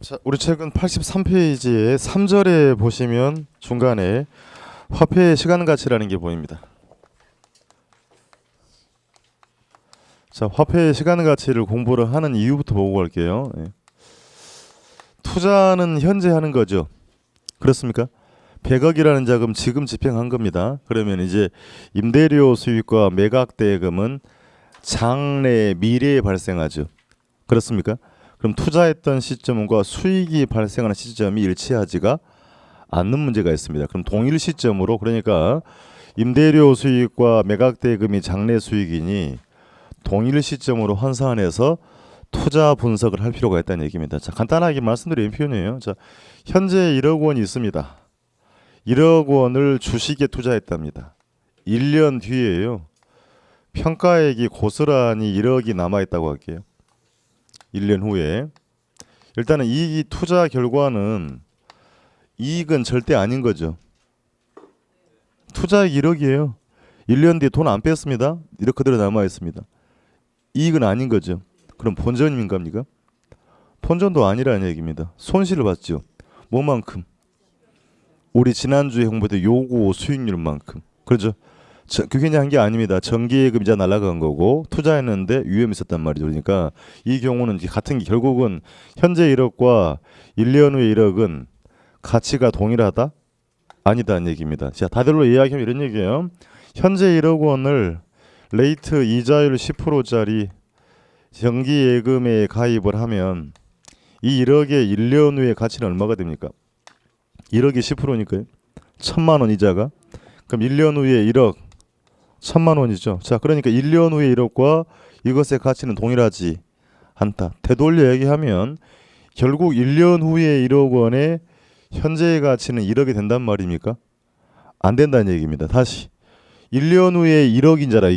자, 우리 책은 83페이지에 3절에 보시면 중간에 화폐의 시간 가치라는 게 보입니다. 자, 화폐의 시간 가치를 공부를 하는 이유부터 보고 갈게요. 예. 투자는 현재 하는 거죠. 그렇습니까? 100억이라는 자금 지금 집행한 겁니다. 그러면 이제 임대료 수익과 매각 대금은 장래 미래에 발생하죠. 그렇습니까? 그럼 투자했던 시점과 수익이 발생하는 시점이 일치하지가 않는 문제가 있습니다. 그럼 동일 시점으로, 그러니까 임대료 수익과 매각 대금이 장래 수익이니 동일 시점으로 환산해서 투자 분석을 할 필요가 있다는 얘기입니다. 자, 간단하게 말씀드린 표현이에요. 자, 현재 1억 원이 있습니다. 1억 원을 주식에 투자했답니다. 1년 뒤에요. 평가액이 고스란히 1억이 남아있다고 할게요. 1년 후에. 일단은 이 투자 결과는 이익은 절대 아닌 거죠. 투자액 1억이에요. 1년 뒤에 돈 안 뺐습니다. 이렇게 그대로 남아있습니다. 이익은 아닌 거죠. 그럼 본전입니까? 본전도 아니라는 얘기입니다. 손실을 봤죠. 뭐만큼? 우리 지난주에 홍보했던 요구 수익률만큼. 그렇죠? 그게 그냥 한 게 아닙니다. 정기예금 이자 날라간 거고 투자했는데 위험이 있었단 말이죠. 그러니까 이 경우는 같은 게 결국은 현재 1억과 1년 후의 1억은 가치가 동일하다? 아니다는 얘기입니다. 자, 다들로 이야기하면 이런 얘기예요. 현재 1억 원을 레이트 이자율 10%짜리 정기예금에 가입을 하면 이 1억의 1년 후의 가치는 얼마가 됩니까? 1억이 10%니까요. 1,000만 원 이자가. 그럼 1년 후에 1억 1,000만 원이죠. 자, 그러니까 1년 후에 1억과 이것의 가치는 동일하지 않다. 되돌려 얘기하면 결국 1년 후에 1억 원의 현재의 가치는 1억이 된단 말입니까? 안 된다는 얘기입니다. 다시 1년 후에 1억인자라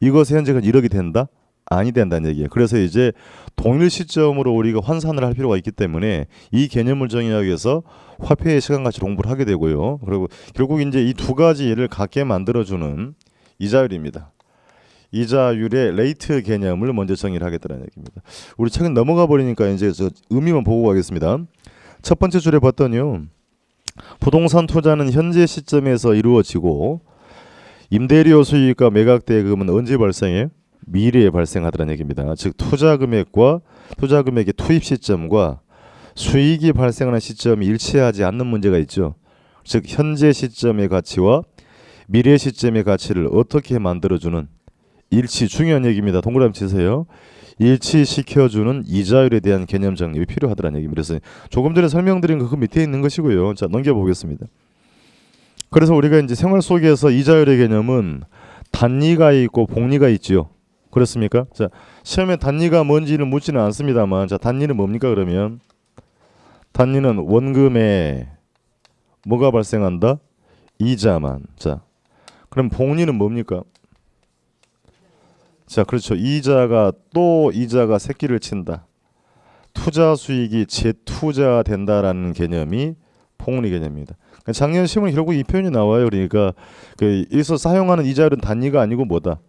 이것의 현재가 1억이 된다? 아니 된다는 얘기예요. 그래서 이제 동일 시점으로 우리가 환산을 할 필요가 있기 때문에 이 개념을 정의하기 위해서 화폐의 시간 가치 공부를 하게 되고요. 그리고 결국 이제 이 두 가지 예를 갖게 만들어주는 이자율입니다. 이자율의 레이트 개념을 먼저 정의를 하겠다는 얘기입니다. 우리 책은 넘어가 버리니까 이제 저 의미만 보고 가겠습니다. 첫 번째 줄에 봤더니요. 부동산 투자는 현재 시점에서 이루어지고 임대료 수익과 매각 대금은 언제 발생해요? 미래에 발생하더라는 얘기입니다. 즉 투자 금액과 투자 금액의 투입 시점과 수익이 발생하는 시점이 일치하지 않는 문제가 있죠. 즉 현재 시점의 가치와 미래 시점의 가치를 어떻게 만들어주는 일치, 중요한 얘기입니다. 동그라미 치세요. 일치시켜주는 이자율에 대한 개념 정립이 필요하다는 얘기입니다. 그래서 조금 전에 설명드린 그 밑에 있는 것이고요. 자, 넘겨보겠습니다. 그래서 우리가 이제 생활 속에서 이자율의 개념은 단위가 있고 복리가 있지요. 그렇습니까? 자, 시험에 단위가 뭔지는 묻지는 않습니다만, 자, 단위는 뭡니까 그러면? 단위는 원금에 뭐가 발생한다? 이자만. 자, 그럼 복리는 뭡니까? 자, 그렇죠. 이자가 새끼를 친다. 투자 수익이 재투자된다라는 개념이 복리 개념입니다. 작년 시험은 결국 이 표현이 나와요. 그러니까 여기서 사용하는 이자율은 단위가 아니고 뭐다?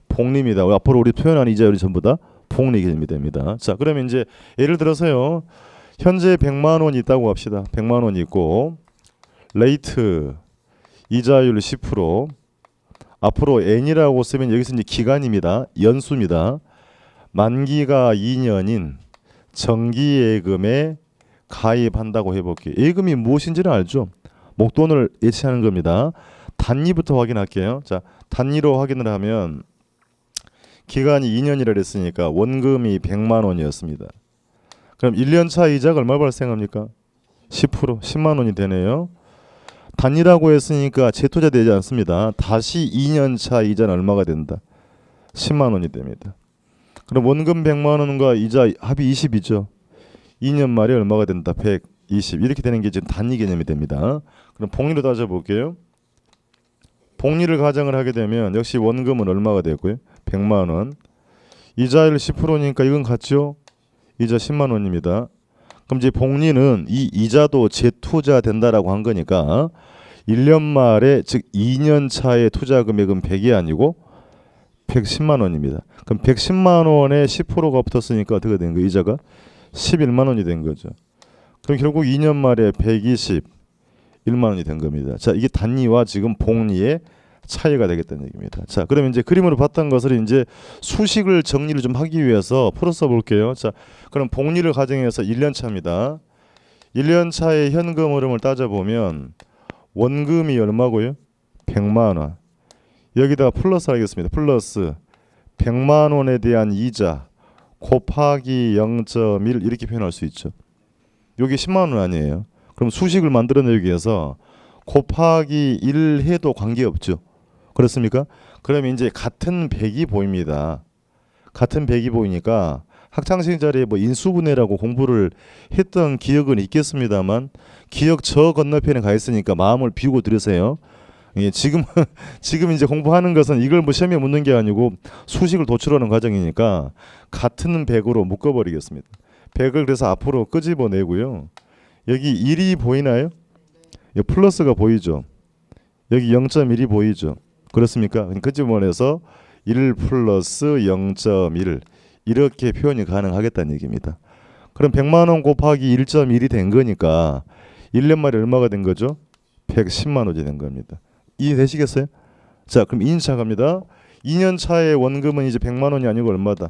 복리입니다. 앞으로 우리 표현하는 이자율이 전부 다 복리 개념이 됩니다. 자, 그러면 이제 예를 들어서요. 현재 100만 원이 있다고 합시다. 100만 원이 있고 레이트 이자율 10%. 앞으로 N이라고 쓰면 여기서 이제 기간입니다. 연수입니다. 만기가 2년인 정기예금에 가입한다고 해볼게요. 예금이 무엇인지는 알죠? 목돈을 예치하는 겁니다. 단위부터 확인할게요. 자, 단위로 확인을 하면 기간이 2년이라 했으니까 원금이 100만 원이었습니다. 그럼 1년차 이자가 얼마 발생합니까? 10%, 10만 원이 되네요. 단위라고 했으니까 재투자되지 않습니다. 다시 2년차 이자는 얼마가 된다? 10만 원이 됩니다. 그럼 원금 100만 원과 이자 합이 20이죠. 2년 말에 얼마가 된다? 120. 이렇게 되는 게 지금 단위 개념이 됩니다. 그럼 복리로 따져볼게요. 복리를 가정을 하게 되면 역시 원금은 얼마가 되고요? 100만 원. 이자율 10%니까 이건 같죠? 이자 10만 원입니다. 그럼 이제 복리는 이 이자도 재투자 된다라고 한 거니까 1년 말에 즉 2년 차의 투자 금액은 100이 아니고 110만 원입니다. 그럼 110만 원에 10%가 붙었으니까 어떻게 되는 거예요? 이자가 11만 원이 된 거죠. 그럼 결국 2년 말에 121만 원이 된 겁니다. 자, 이게 단위와 지금 복리의 차이가 되겠다는 얘기입니다. 자, 그러면 이제 그림으로 봤던 것을 이제 수식을 정리를 좀 하기 위해서 풀어 써 볼게요. 자, 그럼 복리를 가정해서 1년 차입니다. 1년 차의 현금 흐름을 따져보면 원금이 얼마고요? 100만 원. 여기다가 플러스 하겠습니다. 플러스 100만 원에 대한 이자 곱하기 0.1 이렇게 표현할 수 있죠. 여기 10만 원 아니에요. 그럼 수식을 만들어내기 위해서 곱하기 1 해도 관계없죠. 그렇습니까? 그러면 이제 같은 100이 보입니다. 같은 100이 보이니까 학창시절에 뭐 인수분해라고 공부를 했던 기억은 있겠습니다만 기억 저 건너편에 가 있으니까 마음을 비우고 들으세요. 예, 지금 이제 공부하는 것은 이걸 뭐 시험에 묻는 게 아니고 수식을 도출하는 과정이니까 같은 100으로 묶어버리겠습니다. 100을 그래서 앞으로 끄집어내고요. 여기 1이 보이나요? 여기 플러스가 보이죠. 여기 0.1이 보이죠. 그렇습니까? 끄집어내서 1 플러스 0.1 이렇게 표현이 가능하겠다는 얘기입니다. 그럼 100만 원 곱하기 1.1이 된 거니까 1년 만에 얼마가 된 거죠? 110만 원이 된 겁니다. 이해되시겠어요? 자, 그럼 2년차 갑니다. 2년 차의 원금은 이제 100만 원이 아니고 얼마다?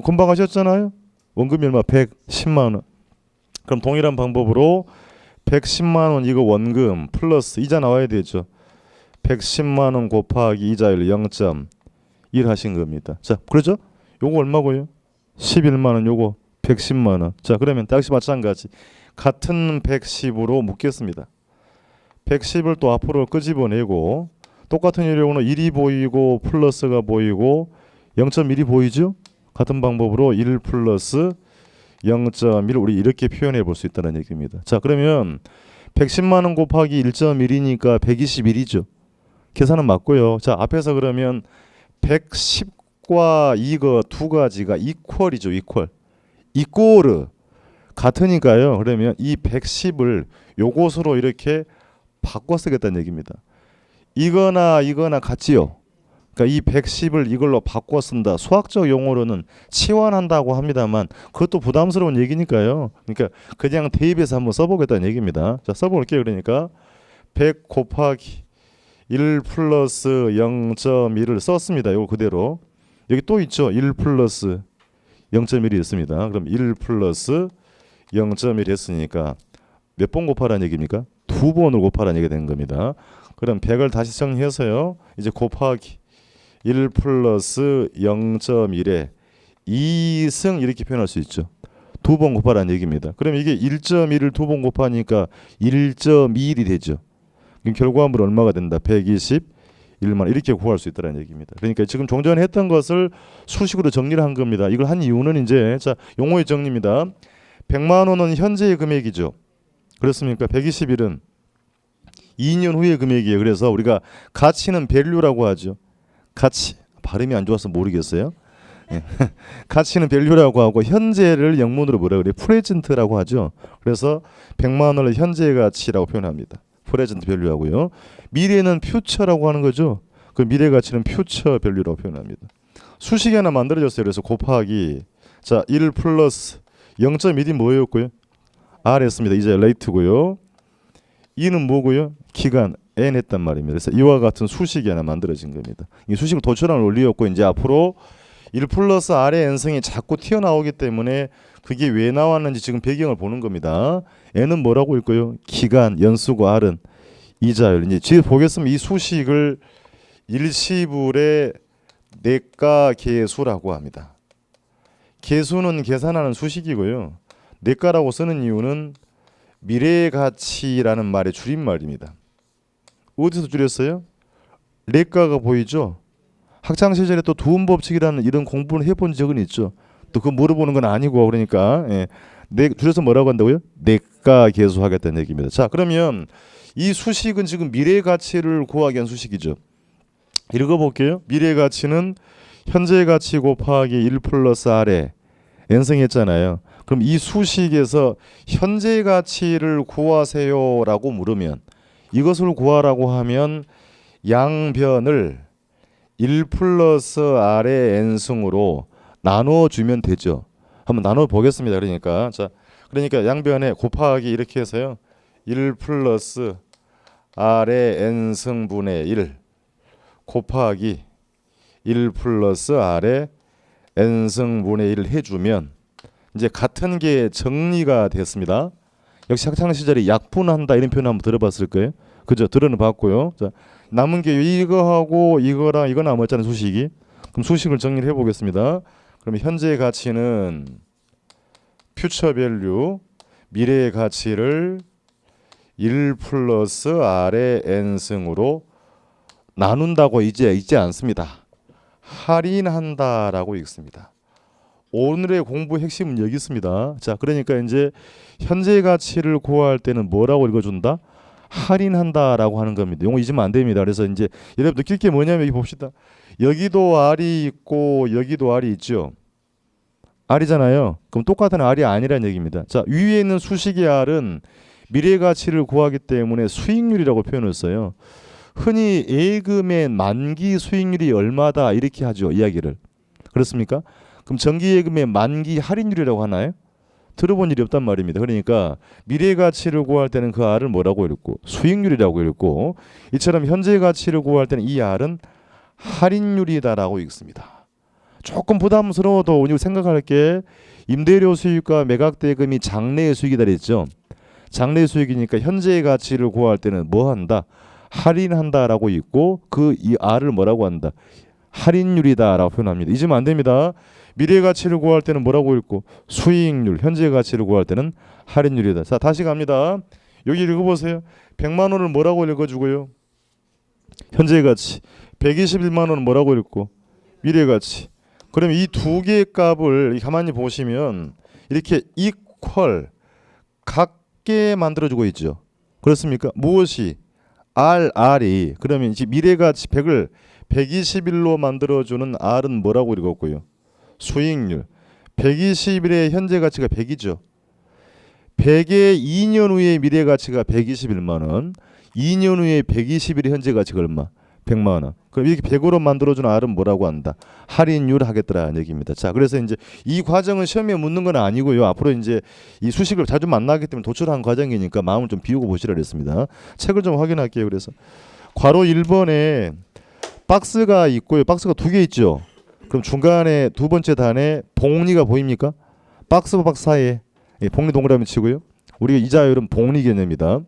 금방 하셨잖아요. 원금이 얼마? 110만 원. 그럼 동일한 방법으로 110만 원 이거 원금 플러스 이자 나와야 되죠. 110만 원 곱하기 이자율 0.1 하신 겁니다. 자, 그렇죠? 요거 얼마고요? 11만 원 요거 110만 원. 자, 그러면 다시 마찬가지. 같은 110으로 묶겠습니다. 110을 또 앞으로 끄집어내고 똑같은 경우는 1이 보이고 플러스가 보이고 0.1이 보이죠? 같은 방법으로 1 플러스 0.1 우리 이렇게 표현해 볼 수 있다는 얘기입니다. 자, 그러면 110만 원 곱하기 1.1이니까 121이죠. 계산은 맞고요. 자, 앞에서 그러면 110과 이거 두 가지가 이퀄이죠. 이퀄 같으니까요. 그러면 이 110을 요것으로 이렇게 바꿔 쓰겠다는 얘기입니다. 이거나 같지요. 그러니까 이 110을 이걸로 바꿔 쓴다. 수학적 용어로는 치환한다고 합니다만 그것도 부담스러운 얘기니까요. 그러니까 그냥 대입해서 한번 써보겠다는 얘기입니다. 자, 써볼게요. 그러니까 100 곱하기 1 플러스 0.1을 썼습니다. 이거 그대로. 여기 또 있죠. 1 플러스 0.1이 있습니다. 그럼 1 플러스 0.1 했으니까 몇 번 곱하라는 얘기입니까? 두 번을 곱하라는 얘기가 된 겁니다. 그럼 100을 다시 정리해서요. 이제 곱하기 1 플러스 0.1에 2승 이렇게 표현할 수 있죠. 두 번 곱하라는 얘기입니다. 그럼 이게 1.1을 두 번 곱하니까 1.21이 되죠. 그럼 결과물은 얼마가 된다? 121만 이렇게 구할 수 있다는 얘기입니다. 그러니까 지금 종전 했던 것을 수식으로 정리를 한 겁니다. 이걸 한 이유는 이제 자, 용어의 정리입니다. 100만 원은 현재의 금액이죠. 그렇습니까? 121은 2년 후의 금액이에요. 그래서 우리가 가치는 밸류라고 하죠. 가치 발음이 안 좋아서 모르겠어요. 예. 가치는 밸류라고 하고 현재를 영문으로 뭐라 그래요? 프레젠트라고 하죠. 그래서 100만 원을 현재의 가치라고 표현합니다. 프레젠트 밸류하고요. 미래는 퓨처라고 하는 거죠. 그 미래 가치는 퓨처 밸류라고 표현합니다. 수식이 하나 만들어졌어요. 그래서 곱하기 자, 1 플러스 0.1이 뭐였고요? R했습니다. 이제 레이트고요. 2는 뭐고요? 기간 N 했단 말입니다. 그래서 이와 같은 수식이 하나 만들어진 겁니다. 이 수식을 도출한 원리였고 이제 앞으로 1 플러스 R의 N승이 자꾸 튀어나오기 때문에 그게 왜 나왔는지 지금 배경을 보는 겁니다. N은 뭐라고 읽고요? 기간, 연수고 R은 이자율. 이제 뒤에 보겠으면 이 수식을 일시불의 내가 계수라고 합니다. 계수는 계산하는 수식이고요. 내가라고 쓰는 이유는 미래의 가치라는 말의 줄임말입니다. 어디서 줄였어요? 내가가 보이죠? 학창 시절에 또 두음 법칙이라는 이런 공부를 해본 적은 있죠. 또 그거 물어보는 건 아니고 그러니까 예. 줄여서 뭐라고 한다고요? 내가 계수하겠다는 얘기입니다. 자, 그러면 이 수식은 지금 미래의 가치를 구하기 위한 수식이죠. 읽어볼게요. 미래의 가치는 현재의 가치 곱하기 1 플러스 R에 N승했잖아요. 그럼 이 수식에서 현재 가치를 구하세요라고 물으면 이것을 구하라고 하면 양변을 1 플러스 R의 N승으로 나눠주면 되죠. 한번 나눠 보겠습니다. 그러니까 자, 그러니까 양변에 곱하기 이렇게 해서요. 1 플러스 R의 n승분의 1 곱하기 1 플러스 R의 n승분의 1을 해주면 이제 같은 게 정리가 됐습니다. 역시 학창시절에 약분한다 이런 표현 한번 들어봤을 거예요. 그죠? 들어는 봤고요. 자, 남은 게 이거하고 이거랑 이거 남았잖아요. 수식이. 그럼 수식을 정리를 해보겠습니다. 그러면 현재의 가치는 future value 미래의 가치를 1 플러스 R의 n승으로 나눈다고 이제 있지 않습니다. 할인한다라고 읽습니다. 오늘의 공부 핵심은 여기 있습니다. 자, 그러니까 이제 현재 가치를 구할 때는 뭐라고 읽어준다? 할인한다라고 하는 겁니다. 용어 잊으면 안 됩니다. 그래서 이제 여러분 느낄 게 뭐냐면 여기 봅시다. 여기도 R이 있고 여기도 R이 있죠. R이잖아요. 그럼 똑같은 R이 아니라는 얘기입니다. 자, 위에 있는 수식의 R은 미래 가치를 구하기 때문에 수익률이라고 표현을 써요. 흔히 예금의 만기 수익률이 얼마다 이렇게 하죠. 이야기를. 그렇습니까? 그럼 정기예금의 만기 할인율이라고 하나요? 들어본 일이 없단 말입니다. 그러니까 미래 가치를 구할 때는 그 R을 뭐라고 읽고 수익률이라고 읽고 이처럼 현재 가치를 구할 때는 이 R은 할인율이다라고 읽습니다. 조금 부담스러워도 우리 생각할 게 임대료 수익과 매각대금이 장래의 수익이다 그랬죠. 장래 수익이니까 현재의 가치를 구할 때는 뭐 한다? 할인한다라고 읽고 그 이 R을 뭐라고 한다? 할인율이다라고 표현합니다. 잊으면 안 됩니다. 미래 가치를 구할 때는 뭐라고 읽고 수익률, 현재 가치를 구할 때는 할인율이다. 자, 다시 갑니다. 여기 읽어보세요. 100만 원을 뭐라고 읽어주고요? 현재 가치. 121만 원은 뭐라고 읽고 미래 가치. 그럼 이 두 개의 값을 가만히 보시면 이렇게 이퀄 같게 만들어주고 있죠. 그렇습니까? 무엇이? R이 그러면 이제 미래 가치 100을 121로 만들어주는 R은 뭐라고 읽었고요? 수익률. 121의 현재 가치가 100이죠. 100의 2년 후의 미래 가치가 121만 원. 2년 후에 121의 현재 가치가 얼마? 100만 원. 그럼 이렇게 100으로 만들어주는 R은 뭐라고 한다? 할인율 하겠더라는 얘기입니다. 자, 그래서 이제 이 과정은 시험에 묻는 건 아니고요. 앞으로 이제 이 수식을 자주 만나기 때문에 도출한 과정이니까 마음을 좀 비우고 보시라 그랬습니다. 책을 좀 확인할게요. 그래서 괄호 1번에 박스가 있고요. 박스가 두 개 있죠. 그럼 중간에 두 번째 단에 복리가 보입니까? 박스와 박스 사이에 복리 동그라미 치고요. 우리가 이자율은 복리 개념입니다.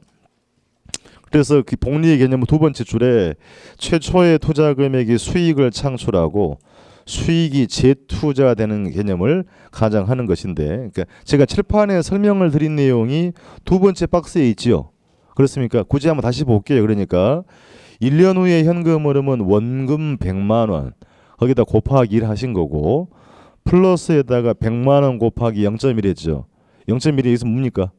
그래서 그 복리의 개념은 두 번째 줄에 최초의 투자 금액이 수익을 창출하고 수익이 재투자되는 개념을 가장하는 것인데, 그러니까 제가 칠판에 설명을 드린 내용이 두 번째 박스에 있지요. 그렇습니까? 굳이 한번 다시 볼게요. 그러니까 1년 후에 현금 흐름은 원금 100만 원 거기다 곱하기 1 하신 거고 플러스에다가 100만 원 곱하기 0.1 했죠. 0.1이 여기서 뭡니까?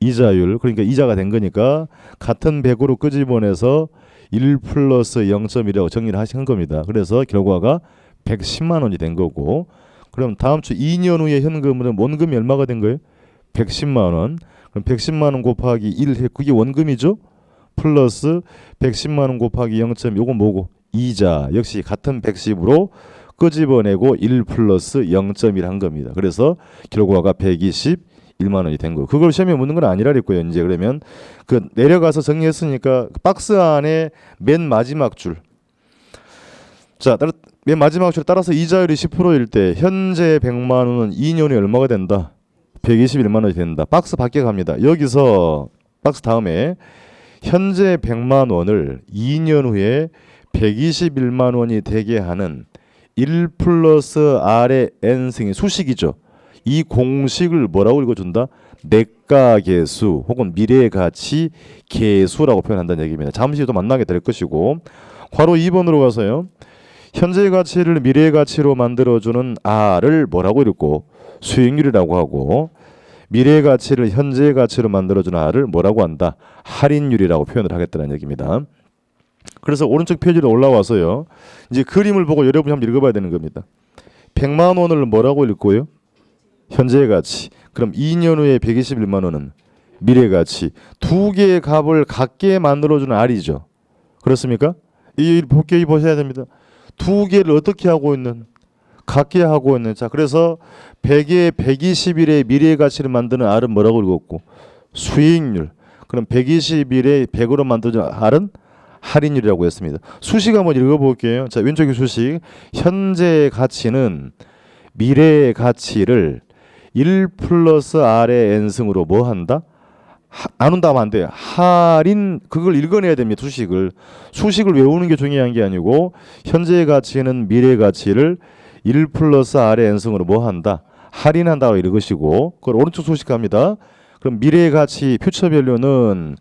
이자율. 그러니까 이자가 된 거니까 같은 100으로 끄집어내서 1 플러스 0.1이라고 정리를 하신 겁니다. 그래서 결과가 110만 원이 된 거고, 그럼 다음 주 2년 후에 현금은 원금이 얼마가 된 거예요? 110만 원. 그럼 110만 원 곱하기 1 그게 원금이죠? 플러스 110만 원 곱하기 0.1 요건 뭐고? 이자. 역시 같은 110으로 끄집어내고 1 플러스 0.1 한 겁니다. 그래서 결과가 121만 원이 된 거예요. 그걸 시험에 묻는 건 아니라 그랬고요. 이제 그러면 그 내려가서 정리했으니까 박스 안에 맨 마지막 줄. 자, 맨 마지막 줄 따라서 이자율이 10%일 때 현재 100만 원은 2년에 얼마가 된다? 121만 원이 된다. 박스 밖에 갑니다. 여기서 박스 다음에 현재 100만 원을 2년 후에 121만 원이 되게 하는 1 플러스 R의 n승의 수식이죠. 이 공식을 뭐라고 읽어준다? 내가계수 혹은 미래의 가치 계수라고 표현한다는 얘기입니다. 잠시 후에 또 만나게 될 것이고, 괄호 2번으로 가서요. 현재 가치를 미래의 가치로 만들어주는 R을 뭐라고 읽고 수익률이라고 하고, 미래의 가치를 현재의 가치로 만들어주는 R을 뭐라고 한다? 할인율이라고 표현을 하겠다는 얘기입니다. 그래서 오른쪽 페이지로 올라와서요. 이제 그림을 보고 여러분이 한번 읽어봐야 되는 겁니다. 100만 원을 뭐라고 읽고요? 현재의 가치. 그럼 2년 후에 121만 원은 미래의 가치. 두 개의 값을 같게 만들어주는 R이죠. 그렇습니까? 이 복귀 보셔야 됩니다. 두 개를 어떻게 하고 있는? 같게 하고 있는. 자, 그래서 100에 120일의 미래의 가치를 만드는 R은 뭐라고 읽었고? 수익률. 그럼 120일에 100으로 만드는 R은 할인율이라고 했습니다. 수식 한번 읽어볼게요. 자, 왼쪽이 수식. 현재 가치는 미래의 가치를 1 플러스 R의 n승으로 뭐 한다? 나눈다 하면 안 돼요. 할인, 그걸 읽어내야 됩니다. 수식을 외우는 게 중요한 게 아니고 현재의 가치는 미래의 가치를 1 플러스 R의 n승으로 뭐 한다? 할인한다고 읽으시고, 그걸 오른쪽 수식 합니다. 그럼 미래의 가치 퓨처 밸류는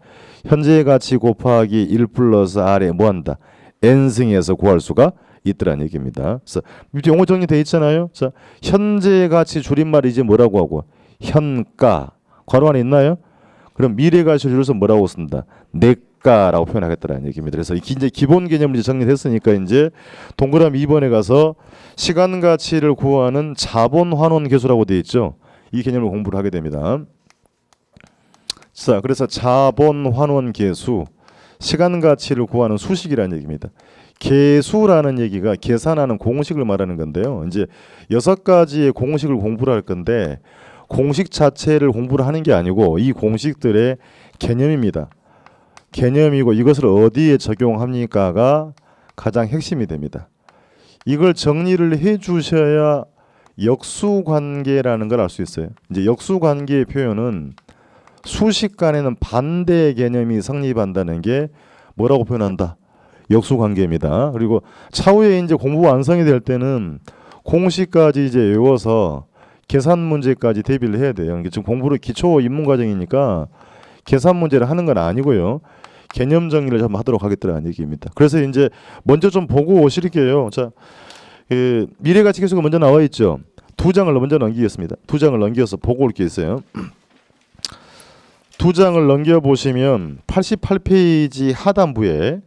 현재의 가치 곱하기 1 플러스 R에 뭐 한다? n승에서 구할 수가 있더라는 얘기입니다. 그래서 밑에 용어 정리되어 있잖아요. 자, 현재의 가치 줄임말이 이제 뭐라고 하고? 현가. 괄호 안에 있나요? 그럼 미래 가치를 줄여서 뭐라고 쓴다? 내가라고 표현하겠다라는 얘기입니다. 그래서 이제 기본 개념을 이제 정리했으니까 이제 동그라미 2번에 가서 시간 가치를 구하는 자본 환원 계수라고 되어 있죠. 이 개념을 공부를 하게 됩니다. 자, 그래서 자본 환원 계수, 시간 가치를 구하는 수식이라는 얘기입니다. 계수라는 얘기가 계산하는 공식을 말하는 건데요. 이제 6가지의 공식을 공부를 할 건데 공식 자체를 공부를 하는 게 아니고 이 공식들의 개념입니다. 개념이고 이것을 어디에 적용합니까가 가장 핵심이 됩니다. 이걸 정리를 해 주셔야 역수관계라는 걸 알 수 있어요. 이제 역수관계의 표현은 수식 간에는 반대 개념이 성립한다는 게 뭐라고 표현한다? 역수관계입니다. 그리고 차후에 이제 공부 완성이 될 때는 공식까지 이제 외워서 계산 문제까지 대비를 해야 돼요. 지금 공부를 기초 입문 과정이니까 계산 문제를 하는 건 아니고요. 개념 정리를 좀 하도록 하겠다는 얘기입니다. 그래서 이제 먼저 좀 보고 오실게요. 자, 미래가치 계수가 먼저 나와 있죠. 2장을 먼저 넘기겠습니다. 2장을 넘겨서 보고 올 게 있어요. 2장을 넘겨보시면 88페이지 하단부에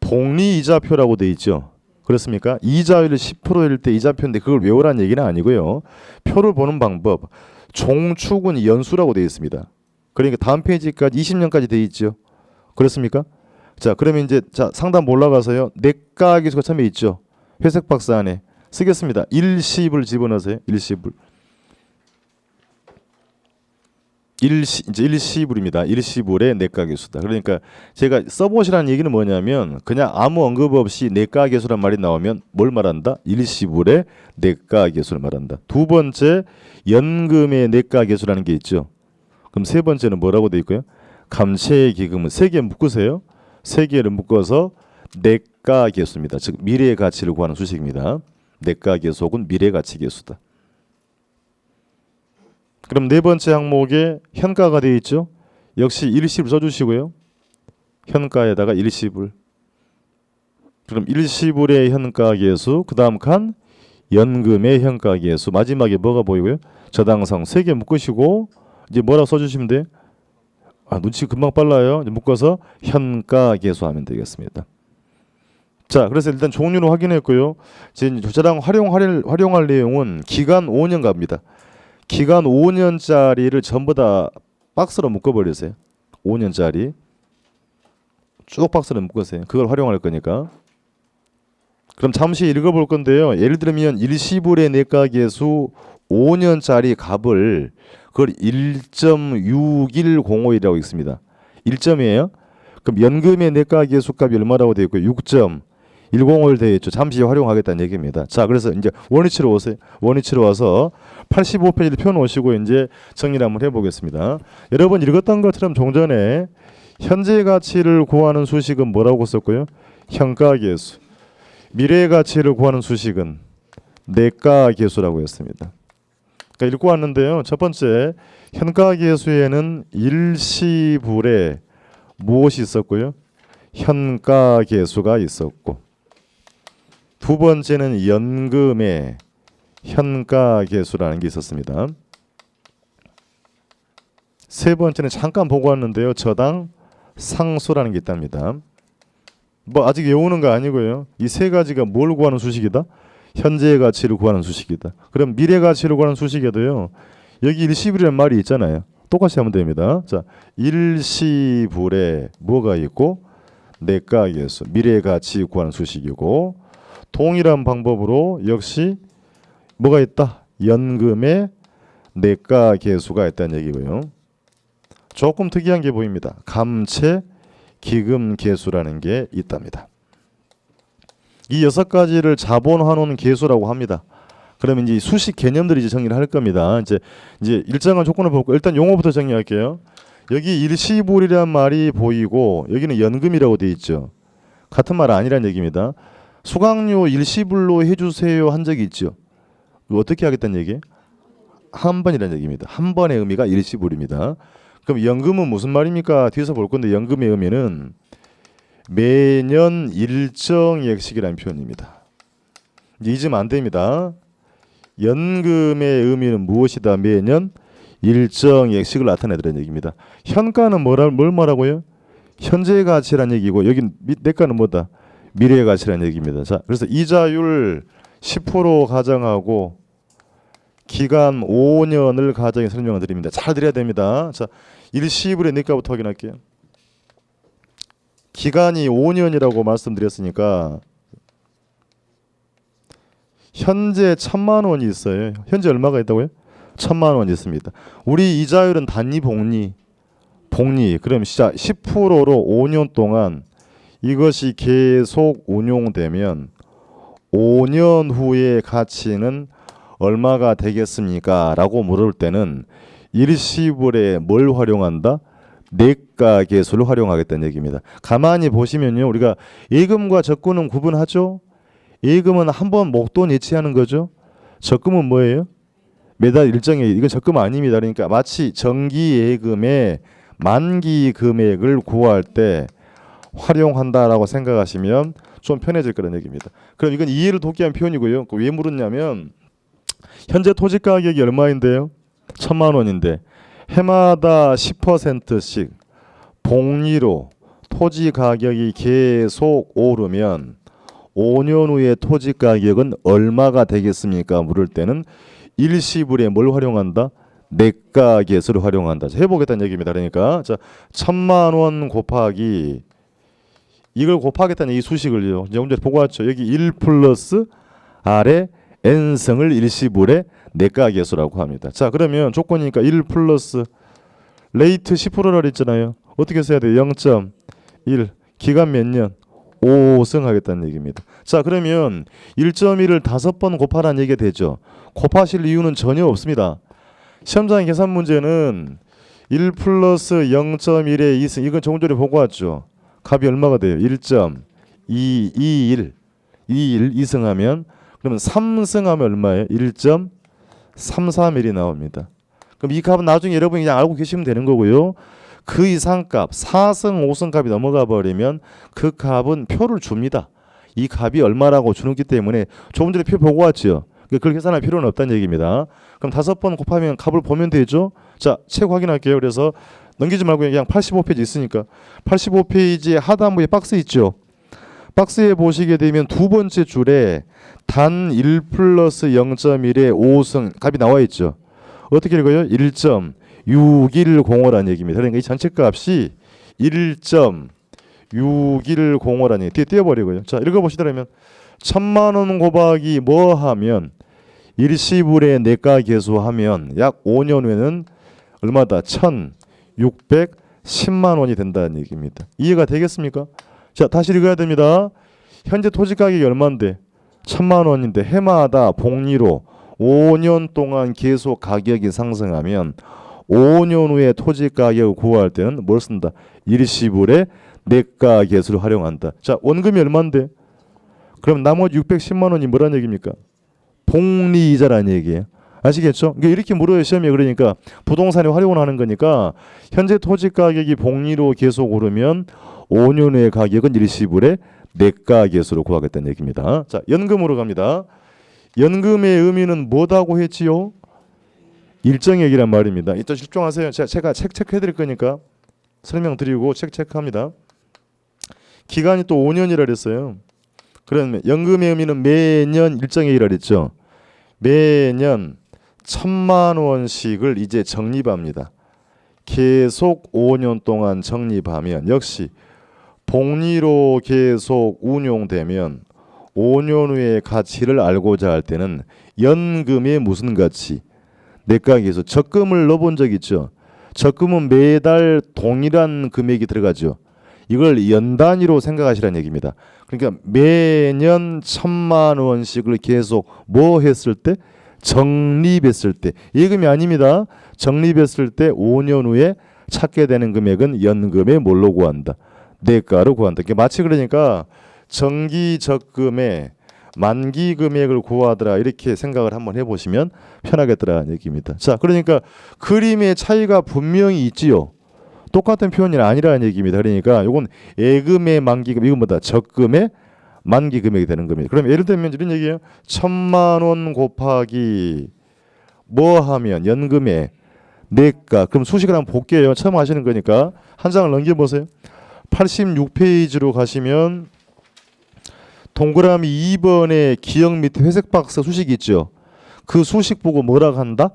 복리이자표라고 돼 있죠. 그렇습니까? 이자율이 10%일 때 이자표인데 그걸 외우라는 얘기는 아니고요. 표를 보는 방법, 종축은 연수라고 되어 있습니다. 그러니까 다음 페이지까지 20년까지 되어 있죠. 그렇습니까? 자, 그러면 이제 자 상단 올라가서요. 내가 계수가 처음에 있죠. 회색 박스 안에 쓰겠습니다. 일시불 집어넣으세요. 일시불. 이제 일시불입니다. 일시불의 내가 계수다. 그러니까 제가 써보시라는 얘기는 뭐냐면 그냥 아무 언급 없이 내가 계수란 말이 나오면 뭘 말한다? 일시불의 내가 계수를 말한다. 두 번째 연금의 내가 계수라는 게 있죠. 그럼 세 번째는 뭐라고 돼 있고요? 감채의 기금은 세 개 묶으세요. 세 개를 묶어서 내가 계수입니다. 즉 미래의 가치를 구하는 수식입니다. 내가 계수 혹은 미래 가치 계수다. 그럼 네 번째 항목에 현가가 되어 있죠. 역시 일시불 써주시고요. 현가에다가 일시불. 그럼 일시불의 현가 계수, 그 다음 칸 연금의 현가 계수. 마지막에 뭐가 보이고요? 저당성 세 개 묶으시고 이제 뭐라고 써주시면 돼요? 눈치 금방 빨라요. 이제 묶어서 현가 계수하면 되겠습니다. 자, 그래서 일단 종류는 확인했고요. 지금 저당 활용할 내용은 기간 5년 갑니다. 기간 5년짜리를 전부 다 박스로 묶어버리세요. 5년짜리 쭉 박스로 묶으세요. 그걸 활용할 거니까. 그럼 잠시 읽어볼 건데요. 예를 들면 일시불의 내가계수 5년짜리 값을 그걸 1.6105이라고 있습니다. 1점이에요. 그럼 연금의 내가계수 값이 얼마라고 되어 있고 6.105를 되어 있죠. 잠시 활용하겠다는 얘기입니다. 자, 그래서 이제 원위치로 오세요. 원위치로 와서 85페이지를 펴놓으시고 이제 정리를 한번 해보겠습니다. 여러분 읽었던 것처럼 종전에 현재 가치를 구하는 수식은 뭐라고 썼고요? 현가계수. 미래 가치를 구하는 수식은 내가계수라고 했습니다. 그러니까 읽고 왔는데요. 첫 번째 현가계수에는 일시불에 무엇이 있었고요? 현가계수가 있었고, 두 번째는 연금에 현가계수라는 게 있었습니다. 세 번째는 잠깐 보고 왔는데요. 저당 상수라는 게 있답니다. 뭐 아직 외우는 거 아니고요. 이 세 가지가 뭘 구하는 수식이다? 현재의 가치를 구하는 수식이다. 그럼 미래 가치를 구하는 수식에도요. 여기 일시불이라는 말이 있잖아요. 똑같이 하면 됩니다. 자, 일시불에 뭐가 있고 내가계수, 미래 가치 구하는 수식이고, 동일한 방법으로 역시 뭐가 있다? 연금의 내가 계수가 있다는 얘기고요. 조금 특이한 게 보입니다. 감채 기금 계수라는 게 있답니다. 이 6가지를 자본 환원 계수라고 합니다. 그러면 이제 수식 개념들이 이제 정리를 할 겁니다. 이제 일정한 조건을 볼고 일단 용어부터 정리할게요. 여기 일시불이란 말이 보이고 여기는 연금이라고 돼 있죠. 같은 말 아니란 얘기입니다. 수강료 일시불로 해주세요 한 적이 있죠. 어떻게 하겠다는 얘기? 한 번이라는 얘기입니다. 한 번의 의미가 일시불입니다. 그럼 연금은 무슨 말입니까? 뒤에서 볼 건데 연금의 의미는 매년 일정액식이라는 표현입니다. 잊으면 안 됩니다. 연금의 의미는 무엇이다? 매년 일정액식을 나타내더라는 얘기입니다. 현가는 뭘 말하고요? 현재의 가치란 얘기고 여기 내가는 뭐다? 미래의 가치란 얘기입니다. 자, 그래서 이자율 10% 가정하고 기간 5년을 가정해 설명을 드립니다. 잘 드려야 됩니다. 자, 일시불의 내가부터 확인할게요. 기간이 5년이라고 말씀드렸으니까 현재 1,000만 원이 있어요. 현재 얼마가 있다고요? 1,000만 원이 있습니다. 우리 이자율은 단위 복리. 그럼 시작 10%로 5년 동안 이것이 계속 운용되면 5년 후의 가치는 얼마가 되겠습니까? 라고 물을 때는 일시불에 뭘 활용한다? 내가 계수를 활용하겠다는 얘기입니다. 가만히 보시면요. 우리가 예금과 적금은 구분하죠? 예금은 한번 목돈 예치하는 거죠. 적금은 뭐예요? 매달 일정에 이건 적금 아닙니다. 그러니까 마치 정기 예금의 만기 금액을 구할 때 활용한다라고 생각하시면 좀 편해질 거라는 얘기입니다. 그럼 이건 이해를 돕기 위한 표현이고요. 왜 물었냐면 현재 토지 가격이 얼마인데요? 1,000만 원인데 해마다 10%씩 복리로 토지 가격이 계속 오르면 5년 후에 토지 가격은 얼마가 되겠습니까? 물을 때는 일시불에 뭘 활용한다? 내가 계수를 활용한다. 해보겠다는 얘기입니다. 그러니까 자 1,000만 원 곱하기 이걸 곱하겠다는 이 수식을요. 이제 문제 보고 왔죠. 여기 1 플러스 R의 N승을 일시불에 내가 계수라고 합니다. 자 그러면 조건이니까 1 플러스 레이트 10%라 했잖아요. 어떻게 써야 돼요? 0.1 기간 몇 년? 5승 하겠다는 얘기입니다. 자 그러면 1.1을 5번 곱하라는 얘기가 되죠. 곱하실 이유는 전혀 없습니다. 시험장 계산 문제는 1 플러스 0.1의 2승 이건 조금 전에 보고 왔죠. 값이 얼마가 돼요? 1.221 2승하면 그러면 3승하면 얼마예요? 1.331이 나옵니다. 그럼 이 값은 나중에 여러분이 그냥 알고 계시면 되는 거고요. 그 이상 값 4승 5승 값이 넘어가 버리면 그 값은 표를 줍니다. 이 값이 얼마라고 주는기 때문에 조금 전에 표 보고 왔죠. 그걸 계산할 필요는 없다는 얘기입니다. 그럼 5번 곱하면 값을 보면 되죠. 자, 책 확인할게요. 그래서 넘기지 말고 그냥 85페이지 있으니까 85페이지에 하단부에 박스 있죠. 박스에 보시게 되면 두 번째 줄에 단 1 플러스 0.1의 5승 값이 나와 있죠. 어떻게 읽어요? 1.6105라는 얘기입니다. 그러니까 이 전체 값이 1.6105라는 얘기. 뒤에 띄워버리고요. 자, 읽어보시더라면 1,000만 원 곱하기 뭐 하면 일시불에 내가 계수하면 약 5년 후에는 얼마다? 1,610만 원이 된다는 얘기입니다. 이해가 되겠습니까? 자, 다시 읽어야 됩니다. 현재 토지 가격이 얼마인데? 1,000만 원인데 해마다 복리로 5년 동안 계속 가격이 상승하면 5년 후에 토지 가격을 구할 때는 뭘 쓴다? 일시불에 내가 계수를 활용한다. 자, 원금이 얼마인데? 그럼 나머지 610만 원이 뭐란 얘기입니까? 복리이자라는 얘기예요. 아시겠죠? 그러니까 이렇게 물어요 시험에. 그러니까 부동산에 활용을 하는 거니까 현재 토지 가격이 복리로 계속 오르면 5년 후의 가격은 일시불에 내가 계수로 구하겠다는 얘기입니다. 자, 연금으로 갑니다. 연금의 의미는 뭐다고 했지요? 일정액이란 말입니다. 이따 집중하세요. 제가 책 체크해드릴 거니까 설명드리고 책 체크합니다. 기간이 또 5년이라 그랬어요. 그러면 연금의 의미는 매년 일정액이라 그랬죠. 매년 1,000만 원씩을 이제 적립합니다. 계속 5년 동안 적립하면 역시 복리로 계속 운용되면 5년 후의 가치를 알고자 할 때는 연금의 무슨 가치? 내과계수. 적금을 넣어본 적 있죠? 적금은 매달 동일한 금액이 들어가죠. 이걸 연 단위로 생각하시라는 얘기입니다. 그러니까 매년 1,000만 원씩을 계속 뭐 했을 때? 적립했을 때. 예금이 아닙니다. 적립했을 때 5년 후에 찾게 되는 금액은 연금에 뭘로 구한다? 내과로 구한다. 마치 그러니까 정기 적금에 만기 금액을 구하더라 이렇게 생각을 한번 해보시면 편하겠더라는 얘기입니다. 자, 그러니까 그림의 차이가 분명히 있지요. 똑같은 표현이 아니라는 얘기입니다. 그러니까 이건 예금의 만기금, 이건 뭐다? 적금의 만기 금액이 되는 겁니다. 그럼 예를 들면 이런 얘기예요. 1,000만 원 곱하기 뭐 하면 연금의 내과. 그럼 수식을 한번 볼게요. 처음 하시는 거니까 한 장을 넘겨보세요. 86페이지로 가시면 동그라미 2번에 기억 밑에 회색 박스 수식이 있죠. 그 수식 보고 뭐라고 한다?